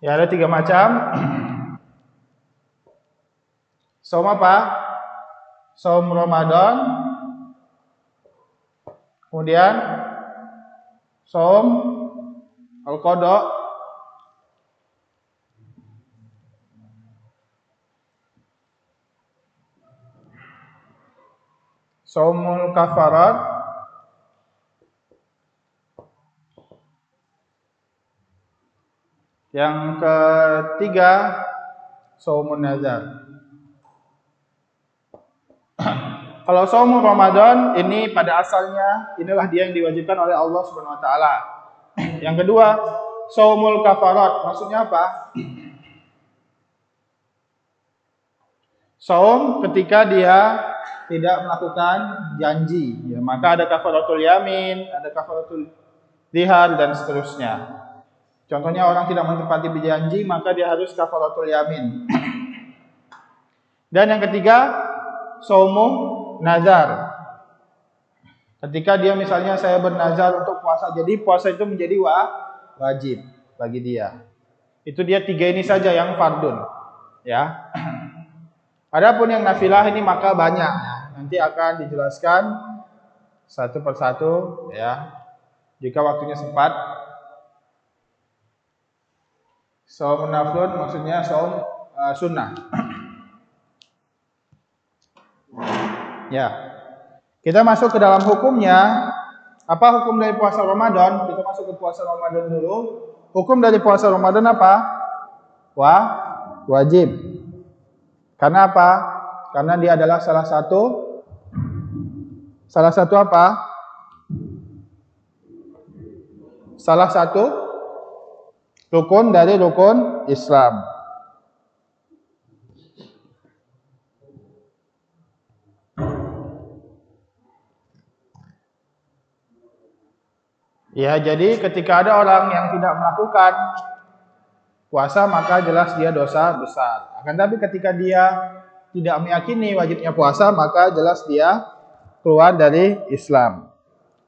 Ya, ada 3 macam. Saum apa? Saum Ramadan. Kemudian saum al-qada. Saumul kafarat. Yang ketiga saumun nazar. Kalau saum Ramadan ini pada asalnya inilah dia yang diwajibkan oleh Allah Subhanahu wa taala. Yang kedua, saumul kafarat. Maksudnya apa? Saum ketika dia tidak melakukan janji, ya, maka ada kafaratul yamin, ada kafaratul zihar dan seterusnya. Contohnya orang tidak menepati janji, maka dia harus kafaratul yamin. Dan yang ketiga, saumu nazar. Ketika dia misalnya saya bernazar untuk puasa, jadi puasa itu menjadi wajib bagi dia. Itu dia 3 ini saja yang fardun, ya. Adapun yang nafilah ini maka banyak, ya. Nanti akan dijelaskan satu persatu, ya. Jika waktunya sempat. Shaum naflun maksudnya shaum sunnah. Ya. Kita masuk ke dalam hukumnya. Apa hukum dari puasa Ramadan? Kita masuk ke puasa Ramadan dulu. Hukum dari puasa Ramadan apa? Wajib. Karena apa? Karena dia adalah salah satu apa? Salah satu rukun dari rukun Islam. Ya, jadi ketika ada orang yang tidak melakukan puasa, maka jelas dia dosa besar. Akan tapi ketika dia tidak meyakini wajibnya puasa, maka jelas dia keluar dari Islam.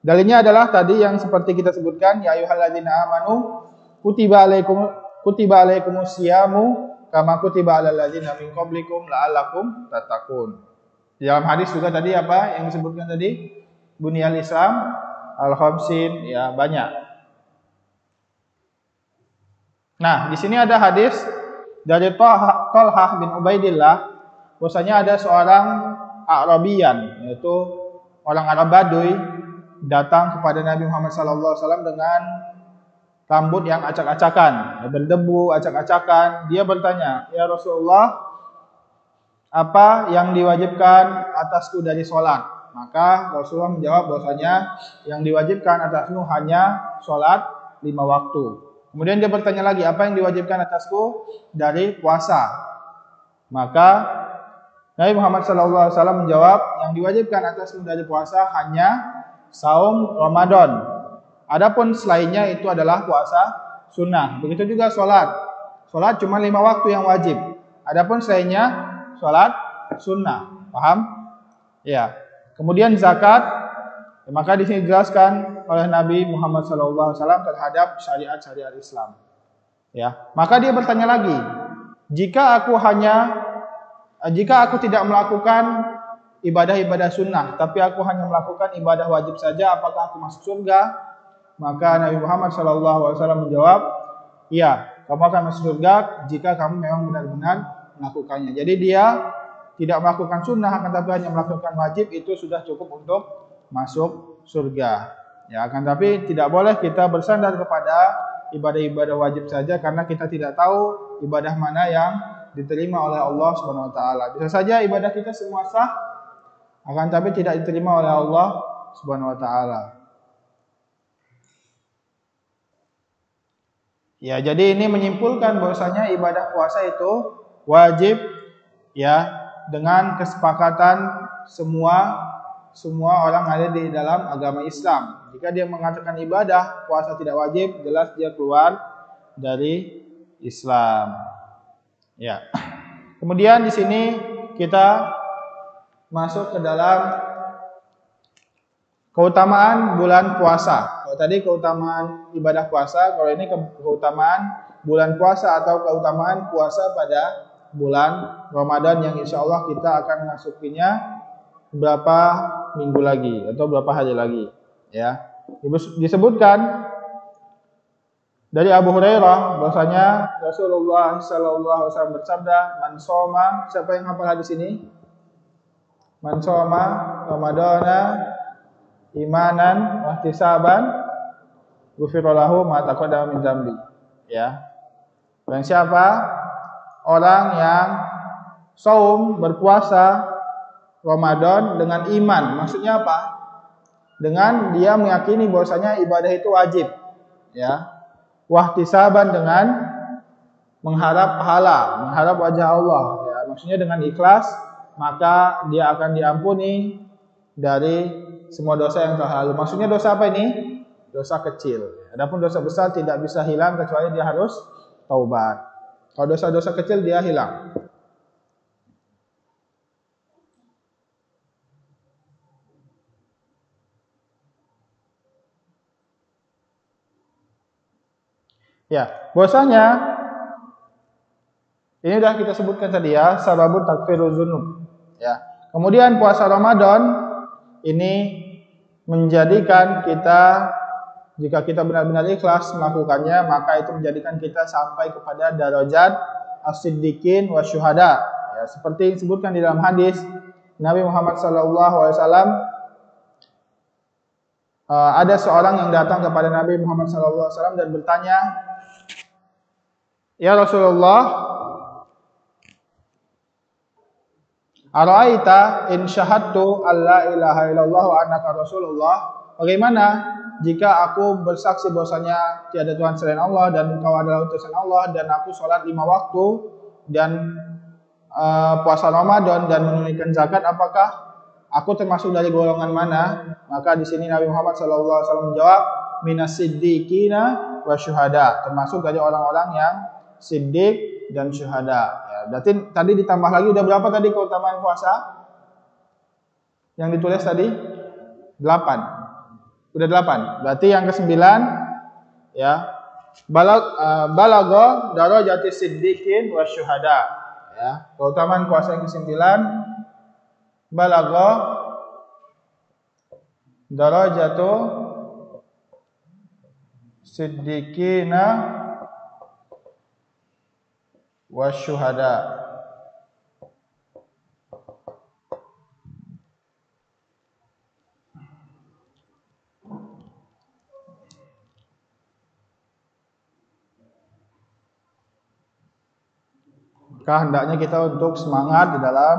Dalilnya adalah tadi yang seperti kita sebutkan, ya ayyuhalladzina amanu kutiba alaikumus syiyamu kama kutiba alal ladzina min qablikum la'allakum tattaqun. Di dalam hadis juga tadi apa yang disebutkan tadi? Bunyal Islam al-khamsin, ya banyak. Nah, di sini ada hadis dari Thalhah bin Ubaidillah, bahwasanya ada seorang Arabian, yaitu orang Arab Baduy, datang kepada Nabi Muhammad SAW dengan rambut yang acak-acakan, berdebu, acak-acakan. Dia bertanya, "Ya Rasulullah, apa yang diwajibkan atasku dari sholat?" Maka Rasulullah menjawab bahwasanya yang diwajibkan atasmu hanya sholat 5 waktu. Kemudian dia bertanya lagi, apa yang diwajibkan atasku dari puasa? Maka Nabi Muhammad SAW menjawab, yang diwajibkan atasmu dari puasa hanya saum Ramadan. Adapun selainnya itu adalah puasa sunnah. Begitu juga sholat. Sholat cuma 5 waktu yang wajib. Adapun selainnya sholat sunnah. Paham? Ya. Kemudian zakat, maka di sini dijelaskan oleh Nabi Muhammad SAW terhadap syariat-syariat Islam. Ya, maka dia bertanya lagi, jika aku tidak melakukan ibadah-ibadah sunnah, tapi aku hanya melakukan ibadah wajib saja, apakah aku masuk surga? Maka Nabi Muhammad SAW menjawab, iya, kamu akan masuk surga jika kamu memang benar-benar melakukannya. Jadi dia tidak melakukan sunnah, akan tapi hanya melakukan wajib, itu sudah cukup untuk masuk surga. Ya, akan tapi tidak boleh kita bersandar kepada ibadah-ibadah wajib saja, karena kita tidak tahu ibadah mana yang diterima oleh Allah Subhanahu wa taala. Bisa saja ibadah kita semua sah, akan tapi tidak diterima oleh Allah Subhanahu wa taala. Ya, jadi ini menyimpulkan bahwasanya ibadah puasa itu wajib, ya, dengan kesepakatan semua orang ada di dalam agama Islam. Jika dia mengatakan ibadah puasa tidak wajib, jelas dia keluar dari Islam. Ya. Kemudian di sini kita masuk ke dalam keutamaan bulan puasa. Kalau tadi keutamaan ibadah puasa, kalau ini keutamaan bulan puasa atau keutamaan puasa pada bulan Ramadan yang insya Allah kita akan masukinya beberapa minggu lagi atau beberapa hari lagi, ya. Disebutkan dari Abu Hurairah bahwasanya Rasulullah SAW bersabda, "Man shoma," siapa yang hafal hadis ini? "Man shoma Ramadana imanan wa ihtisaban ghufira lahu ma taqaddama min dzambi." Ya. Dan siapa orang yang saum berpuasa Ramadan dengan iman, maksudnya apa? Dengan dia meyakini bahwasanya ibadah itu wajib, ya. Wahtisaban dengan mengharap pahala, mengharap wajah Allah, ya. Maksudnya dengan ikhlas, maka dia akan diampuni dari semua dosa yang telah lalu. Maksudnya dosa apa ini? Dosa kecil. Adapun dosa besar tidak bisa hilang kecuali dia harus taubat. Kalau dosa-dosa kecil dia hilang. Ya, bahwasanya ini sudah kita sebutkan tadi ya, sababut takfiruz dzunub. Ya. Kemudian puasa Ramadan ini menjadikan kita, jika kita benar-benar ikhlas melakukannya, maka itu menjadikan kita sampai kepada darajat as-siddiqin wa syuhada. Ya, seperti yang disebutkan di dalam hadis Nabi Muhammad SAW, ada seorang yang datang kepada Nabi Muhammad SAW dan bertanya, "Ya Rasulullah, ara'aita in syahadtu alla ilaha illallah wa annaka rasulullah?" Bagaimana jika aku bersaksi bahwasanya tiada Tuhan selain Allah dan engkau adalah utusan Allah, dan aku sholat 5 waktu dan puasa Ramadan dan menunaikan zakat, apakah aku termasuk dari golongan mana? Maka di sini Nabi Muhammad SAW menjawab, minas siddiqina wa syuhada, termasuk dari orang-orang yang siddiq dan syuhada. Ya, berarti tadi ditambah lagi, udah berapa tadi keutamaan puasa? Yang ditulis tadi 8. Udah 8. Berarti yang ke-9 ya, balago darajati siddiqin wa syuhada. Ya, keutamaan puasa yang ke-9, balago darajatu siddiqina wa syuhada. Maka hendaknya kita untuk semangat di dalam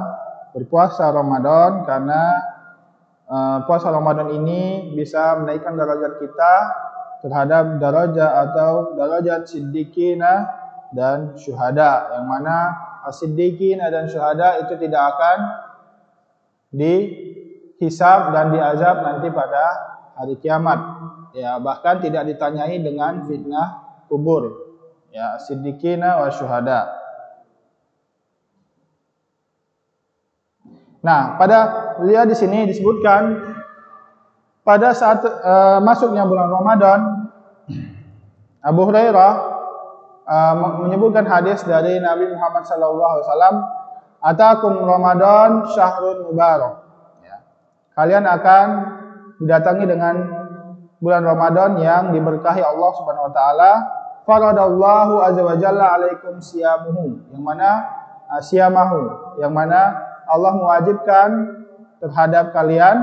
berpuasa Ramadan, karena puasa Ramadan ini bisa menaikkan derajat kita terhadap derajat atau derajat siddiqina dan syuhada, yang mana as-siddiqina dan syuhada itu tidak akan dihisab dan diazab nanti pada hari kiamat. Ya, bahkan tidak ditanyai dengan fitnah kubur. Ya, as-siddiqina wa syuhada. Nah, lihat di sini disebutkan pada saat masuknya bulan Ramadan, Abu Hurairah menyebutkan hadis dari Nabi Muhammad SAW, "Atakum Ramadan syahrun mubarak." Ya. Kalian akan didatangi dengan bulan Ramadan yang diberkahi Allah Subhanahu wa taala. Faradallahu azza wa jalla alaikum siyamuhu, yang mana siyamahu, yang mana Allah mewajibkan terhadap kalian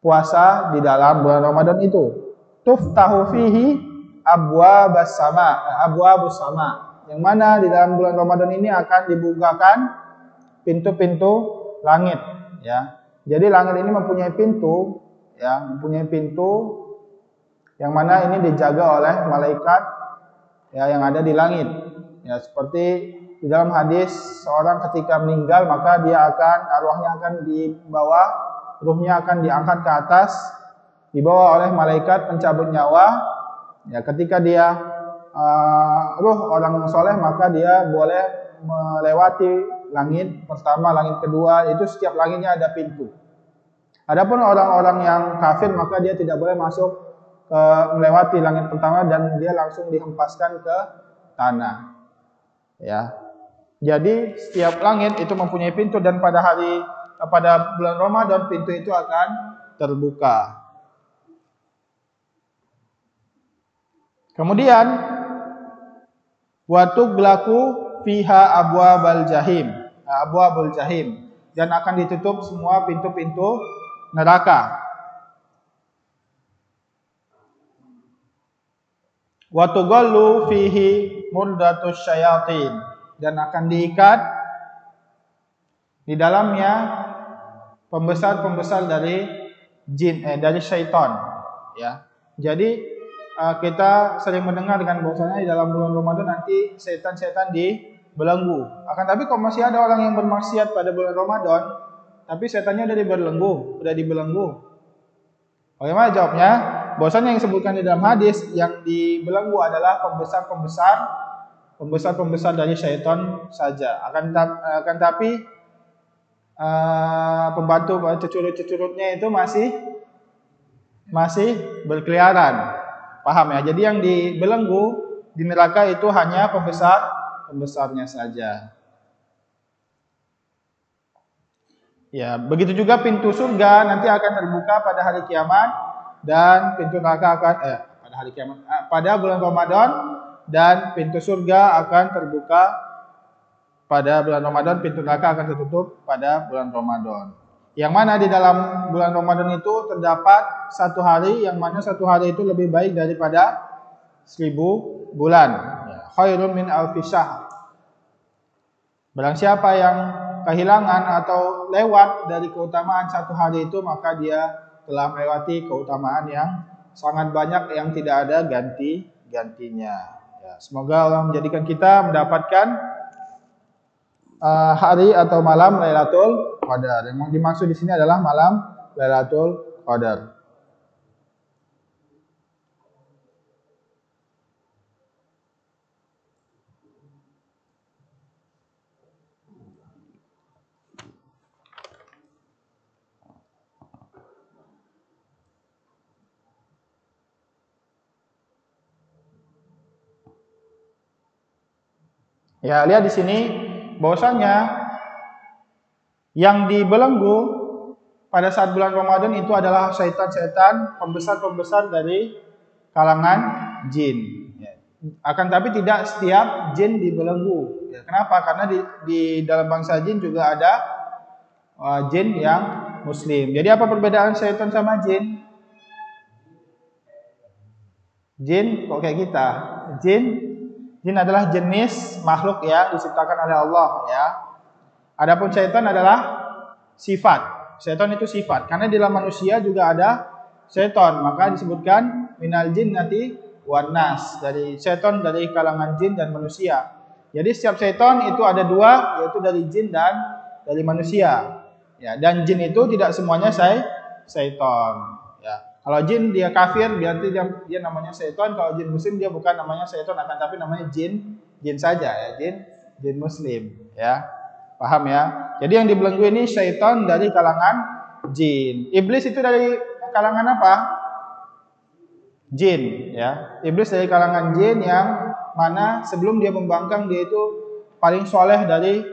puasa di dalam bulan Ramadan itu. Tuftahu fihi abwabus sama, yang mana di dalam bulan Ramadan ini akan dibukakan pintu-pintu langit, ya. Jadi langit ini mempunyai pintu, ya, yang mana ini dijaga oleh malaikat, ya, yang ada di langit. Ya, seperti di dalam hadis, seorang ketika meninggal maka arwahnya akan dibawa, ruhnya akan diangkat ke atas, dibawa oleh malaikat pencabut nyawa. Ya, ketika dia ruh orang soleh, maka dia boleh melewati langit pertama, langit kedua, itu setiap langitnya ada pintu. Adapun orang-orang yang kafir, maka dia tidak boleh masuk melewati langit pertama dan dia langsung dihempaskan ke tanah. Ya. Jadi setiap langit itu mempunyai pintu, dan pada bulan Ramadan pintu itu akan terbuka. Kemudian wa tughlaqu fiha abwabul jahim, dan akan ditutup semua pintu-pintu neraka. Wa tughallu fihi murdatus syayatin, dan akan diikat di dalamnya pembesar-pembesar dari dari syaitan, ya. Jadi kita sering mendengar dengan bahwasanya di dalam bulan Ramadan nanti setan-setan dibelenggu. Akan tapi kok masih ada orang yang bermaksiat pada bulan Ramadan, tapi setannya udah dibelenggu. Bagaimana jawabnya? bahwasanya yang disebutkan di dalam hadis yang dibelenggu adalah pembesar dari syaitan saja. Akan tapi pembantu cecurut-cecurutnya itu masih berkeliaran. Paham ya? Jadi yang dibelenggu di neraka itu hanya pembesarnya saja. Ya, begitu juga pintu surga nanti akan terbuka pada hari kiamat dan pintu neraka akan pada hari kiamat pada bulan Ramadan, dan pintu surga akan terbuka pada bulan Ramadan, pintu neraka akan tertutup pada bulan Ramadan. Yang mana di dalam bulan Ramadan itu terdapat satu hari, yang mana satu hari itu lebih baik daripada 1000 bulan. Khairun min alfi syahr. Barang siapa yang kehilangan atau lewat dari keutamaan satu hari itu, maka dia telah melewati keutamaan yang sangat banyak yang tidak ada gantinya. Ya, semoga Allah menjadikan kita mendapatkan hari atau malam Lailatul Qadar. Yang dimaksud di sini adalah malam Lailatul Qadar. Ya, lihat di sini bahwasanya yang dibelenggu pada saat bulan Ramadan itu adalah syaitan-syaitan pembesar-pembesar dari kalangan jin. Ya. Akan tapi tidak setiap jin dibelenggu. Ya, kenapa? Karena di dalam bangsa jin juga ada jin yang muslim. Jadi apa perbedaan syaitan sama jin? Jin kok kayak kita? Jin adalah jenis makhluk yang diciptakan oleh Allah ya. Adapun syaitan adalah sifat. Syaitan itu sifat. Karena di dalam manusia juga ada syaitan, maka disebutkan minal jinnati wan nas, dari syaitan dari kalangan jin dan manusia. Jadi setiap syaitan itu ada dua, yaitu dari jin dan dari manusia. Ya, dan jin itu tidak semuanya syaitan. Ya. Kalau jin dia kafir, berarti dia namanya syaitan. Kalau jin muslim dia bukan namanya syaitan, akan tapi namanya jin saja ya, jin muslim ya. Paham ya? Jadi yang dibelenggu ini syaitan dari kalangan jin. Iblis itu dari kalangan apa? Jin ya. Iblis dari kalangan jin yang mana sebelum dia membangkang dia itu paling soleh dari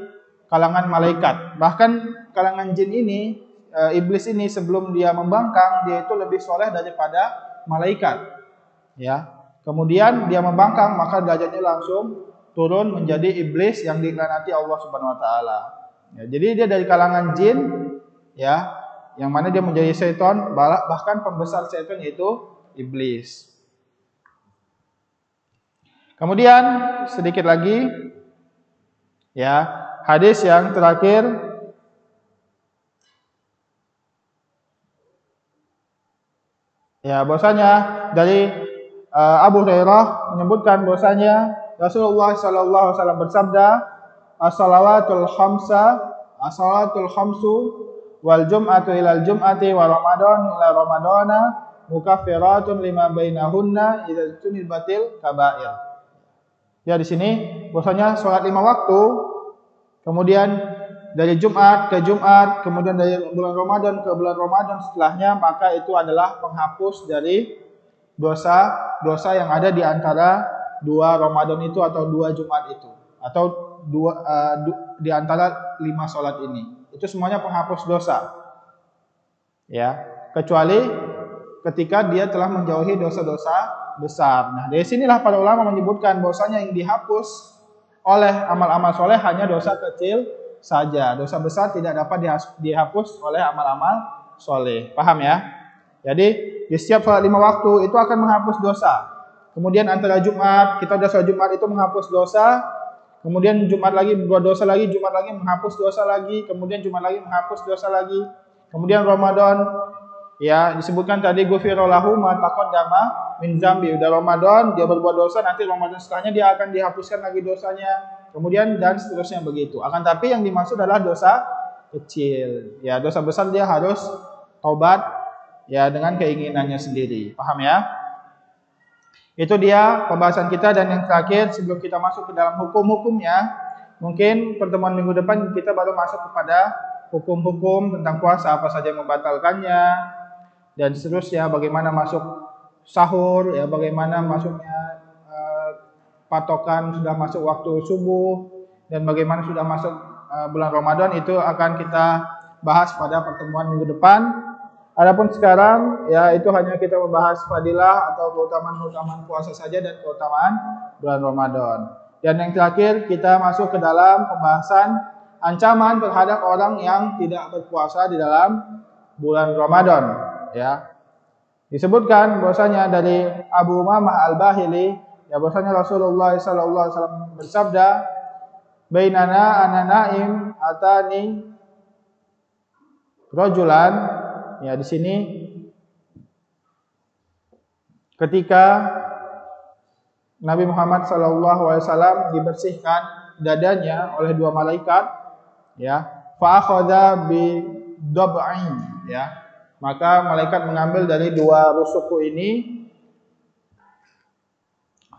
kalangan malaikat. Bahkan kalangan jin ini, iblis ini sebelum dia membangkang dia itu lebih soleh daripada malaikat. Ya. Kemudian dia membangkang maka derajatnya langsung turun menjadi iblis yang dilaknati Allah Subhanahu wa taala. Ya, jadi dia dari kalangan jin ya, yang mana dia menjadi syaitan, bahkan pembesar syaitan yaitu iblis. Kemudian sedikit lagi ya, hadis yang terakhir ya, bahwasanya dari Abu Hurairah menyebutkan bahwasanya Rasulullah sallallahu alaihi wasallam bersabda, as-salawatul khamsu wal jum'atu ilal jum'ati wa ramadan ila ramadana mukaffiratun lima bainahunna idza tunibatil kaba'ir. Ya, di sini bahwasanya salat 5 waktu, kemudian dari Jumat ke Jumat, kemudian dari bulan Ramadan ke bulan Ramadan setelahnya, maka itu adalah penghapus dari dosa yang ada di antara 2 Ramadan itu atau 2 Jumat itu, atau di antara 5 sholat ini. Itu semuanya penghapus dosa. Ya, kecuali ketika dia telah menjauhi dosa-dosa besar. Nah, dari sinilah para ulama menyebutkan bahwasanya yang dihapus oleh amal-amal soleh hanya dosa kecil saja. Dosa besar tidak dapat dihapus oleh amal-amal soleh. Paham ya? Jadi di setiap sholat 5 waktu itu akan menghapus dosa. Kemudian antara Jumat, kita udah sholat Jumat itu menghapus dosa. Kemudian Jumat lagi buat dosa lagi, Jumat lagi menghapus dosa lagi, kemudian Jumat lagi menghapus dosa lagi. Kemudian Ramadan, ya disebutkan tadi ghufira lahu ma taqaddama min dzambi. Udah Ramadan dia berbuat dosa, nanti Ramadan setelahnya dia akan dihapuskan lagi dosanya. Kemudian dan seterusnya begitu. Akan tapi yang dimaksud adalah dosa kecil. Ya, dosa besar dia harus taubat ya dengan keinginannya sendiri. Paham ya? Itu dia pembahasan kita, dan yang terakhir sebelum kita masuk ke dalam hukum-hukumnya, mungkin pertemuan minggu depan kita baru masuk kepada hukum-hukum tentang puasa, apa saja yang membatalkannya dan seterusnya, bagaimana masuk sahur, ya bagaimana masuknya patokan sudah masuk waktu subuh, dan bagaimana sudah masuk bulan Ramadan, itu akan kita bahas pada pertemuan minggu depan. Adapun sekarang ya itu hanya kita membahas fadilah atau keutamaan-keutamaan puasa saja dan keutamaan bulan Ramadan. Dan yang terakhir kita masuk ke dalam pembahasan ancaman terhadap orang yang tidak berpuasa di dalam bulan Ramadan, ya. Disebutkan bahwasanya dari Abu Umamah Al-Bahili, ya bahwasanya Rasulullah SAW bersabda, "Bainana ana naim atani rajulan." Ya, di sini ketika Nabi Muhammad SAW dibersihkan dadanya oleh dua malaikat, ya, fa akhadha bi dab'in, ya, maka malaikat mengambil dari dua rusukku ini,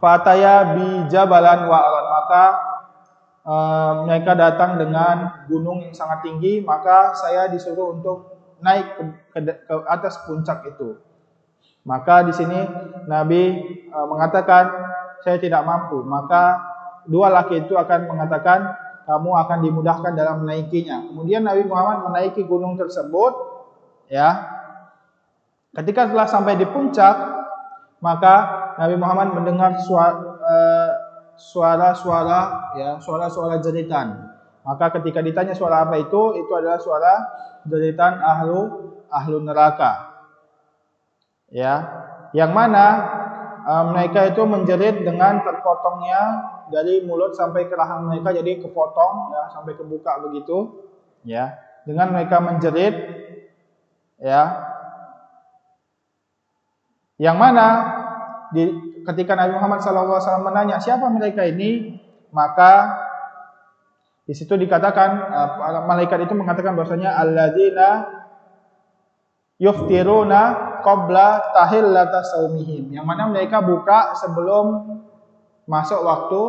fataya bi jabalan wa alan, maka mereka datang dengan gunung yang sangat tinggi, maka saya disuruh untuk naik ke atas puncak itu. Maka di sini Nabi mengatakan saya tidak mampu, maka dua laki itu akan mengatakan kamu akan dimudahkan dalam menaikinya. Kemudian Nabi Muhammad menaiki gunung tersebut, ya. Ketika telah sampai di puncak, maka Nabi Muhammad mendengar suara-suara, ya, suara-suara jeritan. Maka ketika ditanya suara apa itu adalah suara jeritan ahlu neraka, ya, yang mana mereka itu menjerit dengan terpotongnya dari mulut sampai ke rahang mereka, jadi kepotong, ya, sampai kebuka begitu, ya, dengan mereka menjerit, ya, yang mana ketika Nabi Muhammad SAW menanya siapa mereka ini, maka di situ dikatakan malaikat itu mengatakan bahwasanya alladzina yuftiruna qabla tahillata saumihim, yang mana mereka buka sebelum masuk waktu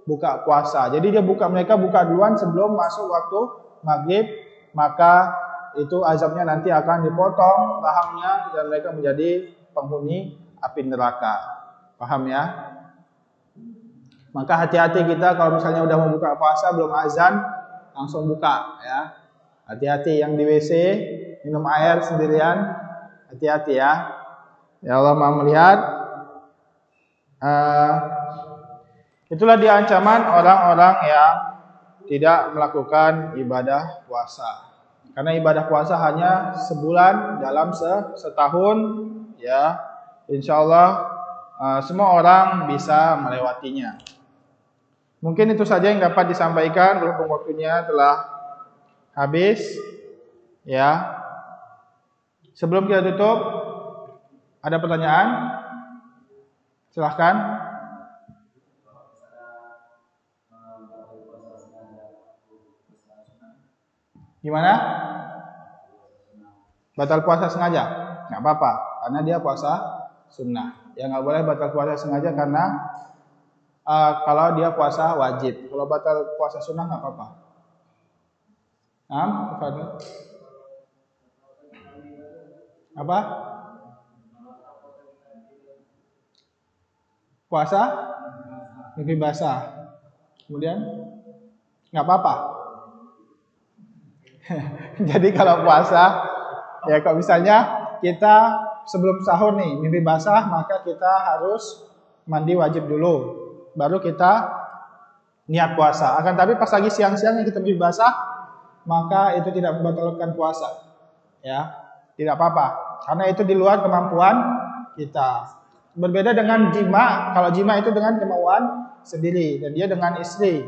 buka puasa. Jadi mereka buka duluan sebelum masuk waktu maghrib, maka itu azabnya nanti akan dipotong rahangnya dan mereka menjadi penghuni api neraka. Paham ya? Maka hati-hati kita kalau misalnya udah mau buka puasa belum azan langsung buka, ya. Hati-hati yang di WC minum air sendirian, hati-hati ya. Ya Allah Maha melihat. Itulah dia ancaman orang-orang yang tidak melakukan ibadah puasa. Karena ibadah puasa hanya sebulan dalam setahun, ya. Insyaallah semua orang bisa melewatinya. Mungkin itu saja yang dapat disampaikan, berhubung waktunya telah habis, ya. Sebelum kita tutup, ada pertanyaan? Silahkan. Gimana? Batal puasa sengaja? Nggak apa-apa, karena dia puasa sunnah. Ya nggak boleh batal puasa sengaja karena kalau dia puasa wajib. Kalau batal puasa sunnah nggak apa-apa. Apa? Puasa mimpi basah. Kemudian nggak apa-apa. Jadi kalau puasa, ya kalau misalnya kita sebelum sahur nih mimpi basah, maka kita harus mandi wajib dulu, baru kita niat puasa. Akan tapi pas lagi siang-siang yang kita mimpi basah, maka itu tidak membatalkan puasa, ya, tidak apa-apa, karena itu di luar kemampuan kita. Berbeda dengan jima, kalau jima itu dengan kemauan sendiri dan dia dengan istri,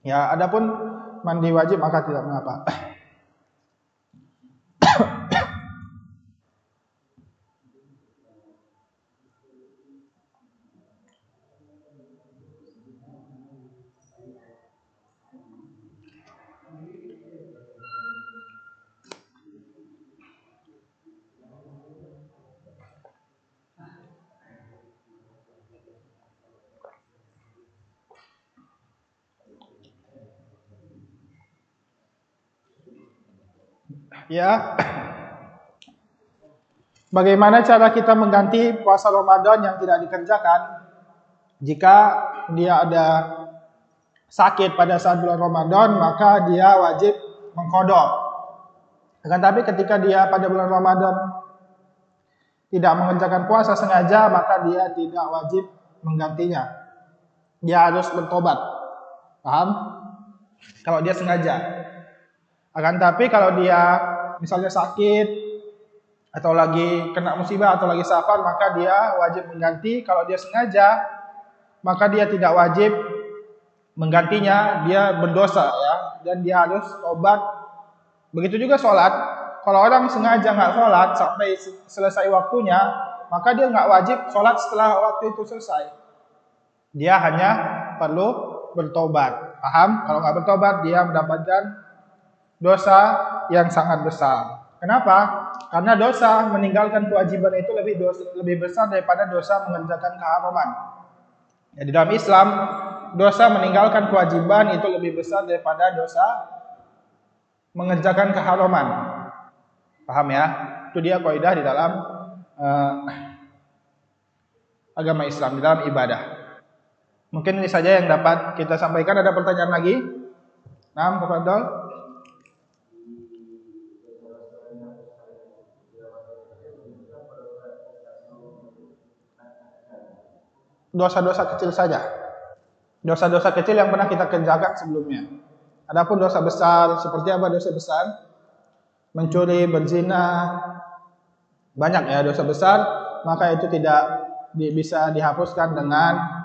ya. Adapun mandi wajib maka tidak mengapa. Ya. Bagaimana cara kita mengganti puasa Ramadan yang tidak dikerjakan? Jika dia ada sakit pada saat bulan Ramadan, maka dia wajib mengqadha. Akan tapi ketika dia pada bulan Ramadan tidak mengerjakan puasa sengaja, maka dia tidak wajib menggantinya. Dia harus bertobat. Paham? Kalau dia sengaja. Akan tapi kalau dia misalnya sakit atau lagi kena musibah atau lagi safar, maka dia wajib mengganti. Kalau dia sengaja, maka dia tidak wajib menggantinya, dia berdosa ya, dan dia harus tobat. Begitu juga sholat. Kalau orang sengaja nggak sholat sampai selesai waktunya, maka dia nggak wajib sholat setelah waktu itu selesai. Dia hanya perlu bertobat. Paham? Kalau nggak bertobat, dia mendapatkan dosa yang sangat besar. Kenapa? Karena dosa meninggalkan kewajiban itu lebih besar daripada dosa mengerjakan keharaman. Ya, di dalam Islam, dosa meninggalkan kewajiban itu lebih besar daripada dosa mengerjakan keharaman. Paham ya? Itu dia kaidah di dalam agama Islam, di dalam ibadah. Mungkin ini saja yang dapat kita sampaikan. Ada pertanyaan lagi? Nah, tafadhol. Dosa-dosa kecil saja. Dosa-dosa kecil yang pernah kita kerjakan sebelumnya. Adapun dosa besar, seperti apa dosa besar? Mencuri, berzina, banyak ya dosa besar, maka itu tidak bisa dihapuskan dengan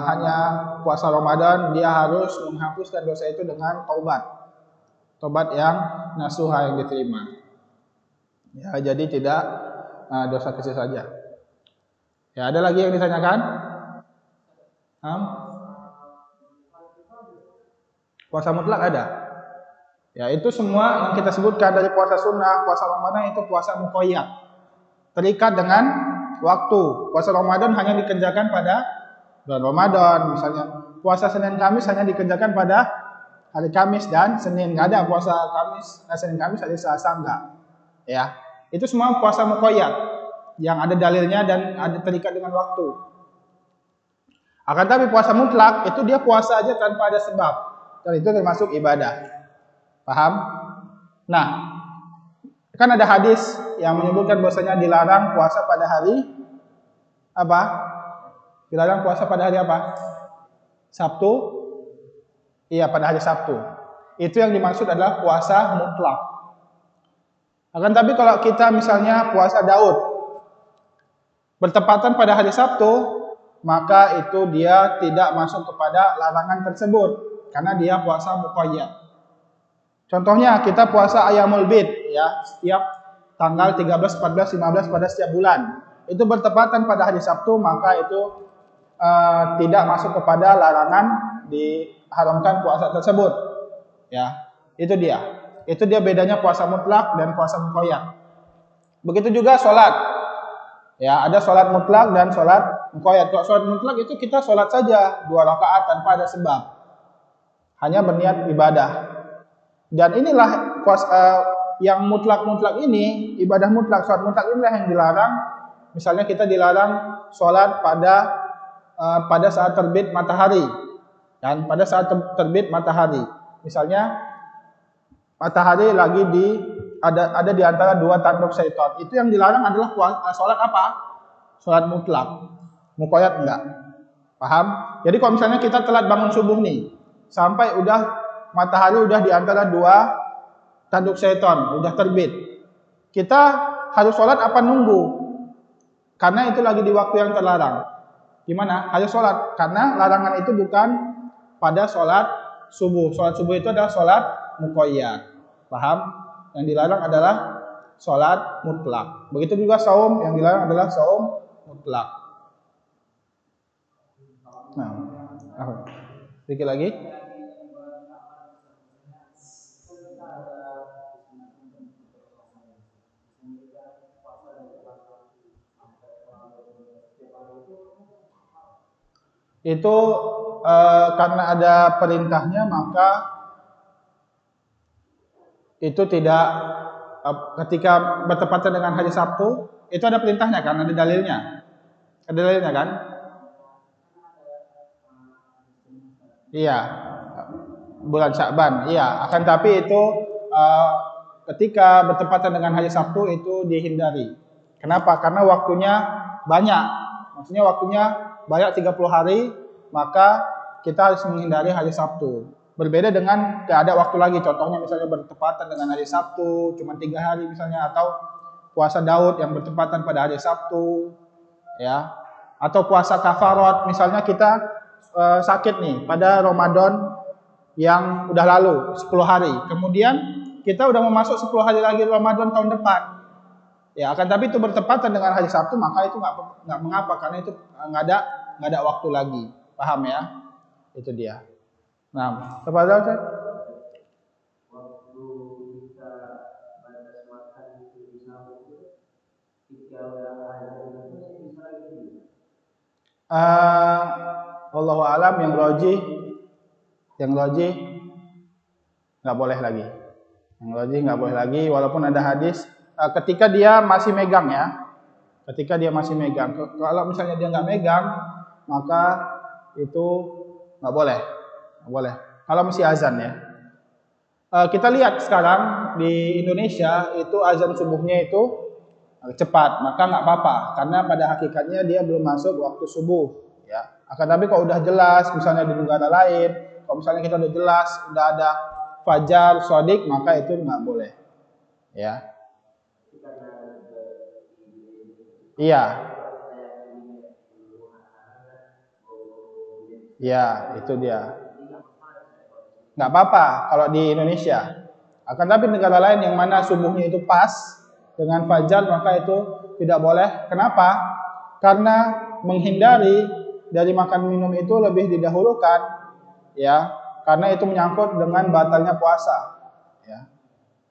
hanya puasa Ramadan. Dia harus menghapuskan dosa itu dengan taubat. Taubat yang nasuha, yang diterima. Ya, jadi tidak dosa kecil saja. Ya, ada lagi yang ditanyakan? Puasa mutlak ada. Ya, itu semua yang kita sebutkan dari puasa sunnah, puasa Ramadan itu puasa muqayyad. Terikat dengan waktu. Puasa Ramadan hanya dikerjakan pada bulan Ramadan, misalnya puasa Senin Kamis hanya dikerjakan pada hari Kamis dan Senin. Enggak ada puasa Kamis, Senin Kamis, hari Selasa, enggak. Ya. Itu semua puasa muqayyad yang ada dalilnya dan ada terikat dengan waktu. Akan tapi puasa mutlak itu dia puasa aja tanpa ada sebab. Dan itu termasuk ibadah. Paham? Nah, kan ada hadis yang menyebutkan bahwasanya dilarang puasa pada hari apa? Dilarang puasa pada hari apa? Sabtu? Iya, pada hari Sabtu. Itu yang dimaksud adalah puasa mutlak. Akan tapi kalau kita misalnya puasa Daud bertepatan pada hari Sabtu, maka itu dia tidak masuk kepada larangan tersebut karena dia puasa muqayyad. Contohnya kita puasa Ayyamul Bid ya, setiap tanggal 13, 14, 15 pada setiap bulan. Itu bertepatan pada hari Sabtu, maka itu tidak masuk kepada larangan diharamkan puasa tersebut. Ya, itu dia. Itu dia bedanya puasa mutlak dan puasa muqayyad. Begitu juga sholat. Ya, ada sholat mutlak dan sholat muqayyad. Kalau sholat mutlak itu kita sholat saja 2 rakaat tanpa ada sebab. Hanya berniat ibadah. Dan inilah yang mutlak-mutlak ini, ibadah mutlak, sholat mutlak inilah yang dilarang. Misalnya kita dilarang sholat pada saat terbit matahari. Dan pada saat terbit matahari. Misalnya matahari lagi ada di antara 2 tanduk syaitan. Itu yang dilarang adalah sholat apa? Sholat mutlak. Muqayyad enggak. Paham? Jadi kalau misalnya kita telat bangun subuh nih, sampai matahari udah di antara 2 tanduk syaitan, udah terbit. Kita harus sholat apa nunggu? Karena itu lagi di waktu yang terlarang. Gimana? Harus sholat. Karena larangan itu bukan pada sholat subuh. Sholat subuh itu adalah sholat muqayyad. Paham? Yang dilarang adalah sholat mutlak. Begitu juga saum, yang dilarang adalah saum mutlak. Nah, sedikit lagi. Itu karena ada perintahnya, maka itu tidak ketika bertepatan dengan hari Sabtu, itu ada perintahnya kan, ada dalilnya. Ada dalilnya kan? Iya. Bulan Sya'ban. Iya, akan tapi itu ketika bertepatan dengan hari Sabtu itu dihindari. Kenapa? Karena waktunya banyak. Maksudnya waktunya banyak 30 hari, maka kita harus menghindari hari Sabtu. Berbeda dengan ada waktu lagi, contohnya misalnya bertepatan dengan hari Sabtu, cuma 3 hari misalnya, atau puasa Daud yang bertepatan pada hari Sabtu, ya, atau puasa kafarat, misalnya kita sakit nih pada Ramadan yang udah lalu 10 hari, kemudian kita udah mau masuk 10 hari lagi Ramadan tahun depan, ya, akan tapi itu bertepatan dengan hari Sabtu, maka itu nggak mengapa, karena itu nggak ada waktu lagi, paham ya? Itu dia. Nah, kepada saya waktu kita batas makan itu bisa ketika udah ada itu bisa lagi. Wallahu alam, yang rajih nggak boleh lagi. Yang rajih nggak boleh lagi, walaupun ada hadis ketika dia masih megang ya. Ketika dia masih megang. Kalau misalnya dia nggak megang, maka itu nggak boleh. Nggak boleh. Kalau masih azan ya. Kita lihat sekarang di Indonesia itu azan subuhnya itu cepat, maka nggak apa-apa, karena pada hakikatnya dia belum masuk waktu subuh, ya. Akan tapi kalau udah jelas, misalnya di negara lain, kalau misalnya kita udah jelas, udah ada fajar, shadiq, maka itu nggak boleh, ya. Iya. Ya, itu dia. Nggak apa-apa kalau di Indonesia. Akan tapi negara lain yang mana subuhnya itu pas dengan fajar, maka itu tidak boleh. Kenapa? Karena menghindari dari makan minum itu lebih didahulukan, ya. Karena itu menyangkut dengan batalnya puasa, ya.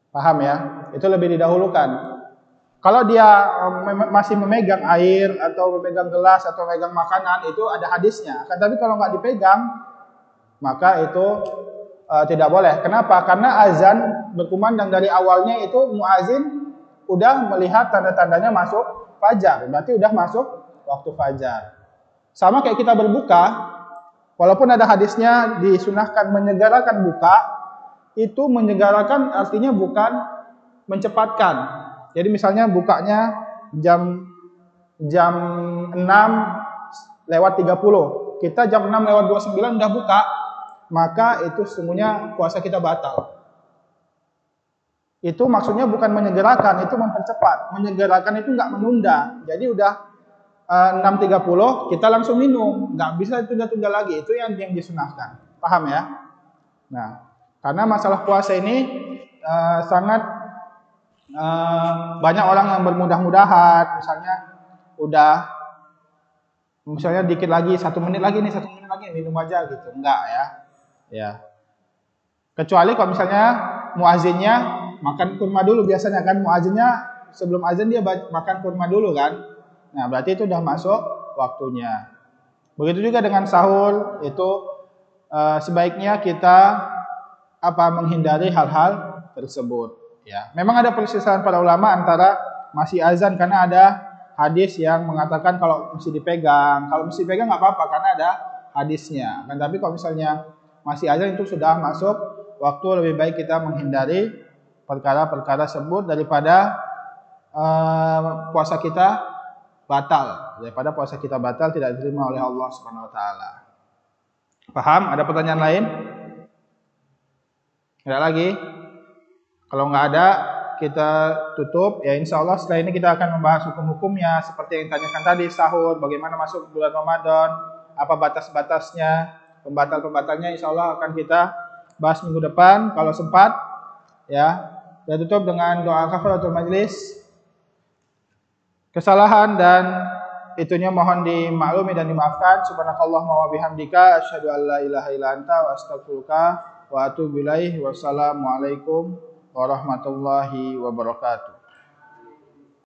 Paham ya? Itu lebih didahulukan. Kalau dia masih memegang air atau memegang gelas atau memegang makanan, itu ada hadisnya. Tapi kalau nggak dipegang, maka itu tidak boleh. Kenapa? Karena azan berkumandang dari awalnya itu muazin udah melihat tanda-tandanya masuk fajar. Berarti udah masuk waktu fajar. Sama kayak kita berbuka, walaupun ada hadisnya disunahkan menyegarakan buka, itu menyegarakan artinya bukan mencepatkan. Jadi misalnya bukanya jam 6:30, kita jam 6:29 udah buka, maka itu sesungguhnya puasa kita batal. Itu maksudnya bukan menyegerakan, itu mempercepat. Menyegerakan itu nggak menunda. Jadi udah 6:30 kita langsung minum, nggak bisa tunda-tunda lagi. Itu yang disunahkan. Paham ya? Nah, karena masalah puasa ini sangat banyak orang yang bermudah-mudahan, misalnya dikit lagi, 1 menit lagi minum aja gitu, enggak ya, ya. Kecuali kalau misalnya muazinnya makan kurma dulu, biasanya kan muazinnya sebelum azan dia makan kurma dulu kan, nah berarti itu udah masuk waktunya. Begitu juga dengan sahur, itu sebaiknya kita menghindari hal-hal tersebut. Ya, memang ada perselisihan para ulama antara masih azan, karena ada hadis yang mengatakan kalau mesti dipegang. Kalau mesti dipegang nggak apa-apa karena ada hadisnya. Tapi kalau misalnya masih azan itu sudah masuk waktu, lebih baik kita menghindari perkara-perkara tersebut daripada puasa kita batal. Daripada puasa kita batal tidak diterima oleh Allah Subhanahu wa taala. Paham? Ada pertanyaan lain? Ada lagi? Kalau nggak ada, kita tutup. Ya, insya Allah setelah ini kita akan membahas hukum-hukumnya, seperti yang ditanyakan tadi, sahur, bagaimana masuk bulan Ramadan, apa batas-batasnya, pembatal-pembatalnya, insya Allah akan kita bahas minggu depan kalau sempat. Ya, kita tutup dengan doa kafaratul majlis. Kesalahan dan itunya mohon dimaklumi dan dimaafkan. Subhanakallahumma wa bihamdika asyhadu an la ilaha illa anta wa astaghfiruka wa atubu ilaih. Wassalamualaikum warahmatullahi wabarakatuh.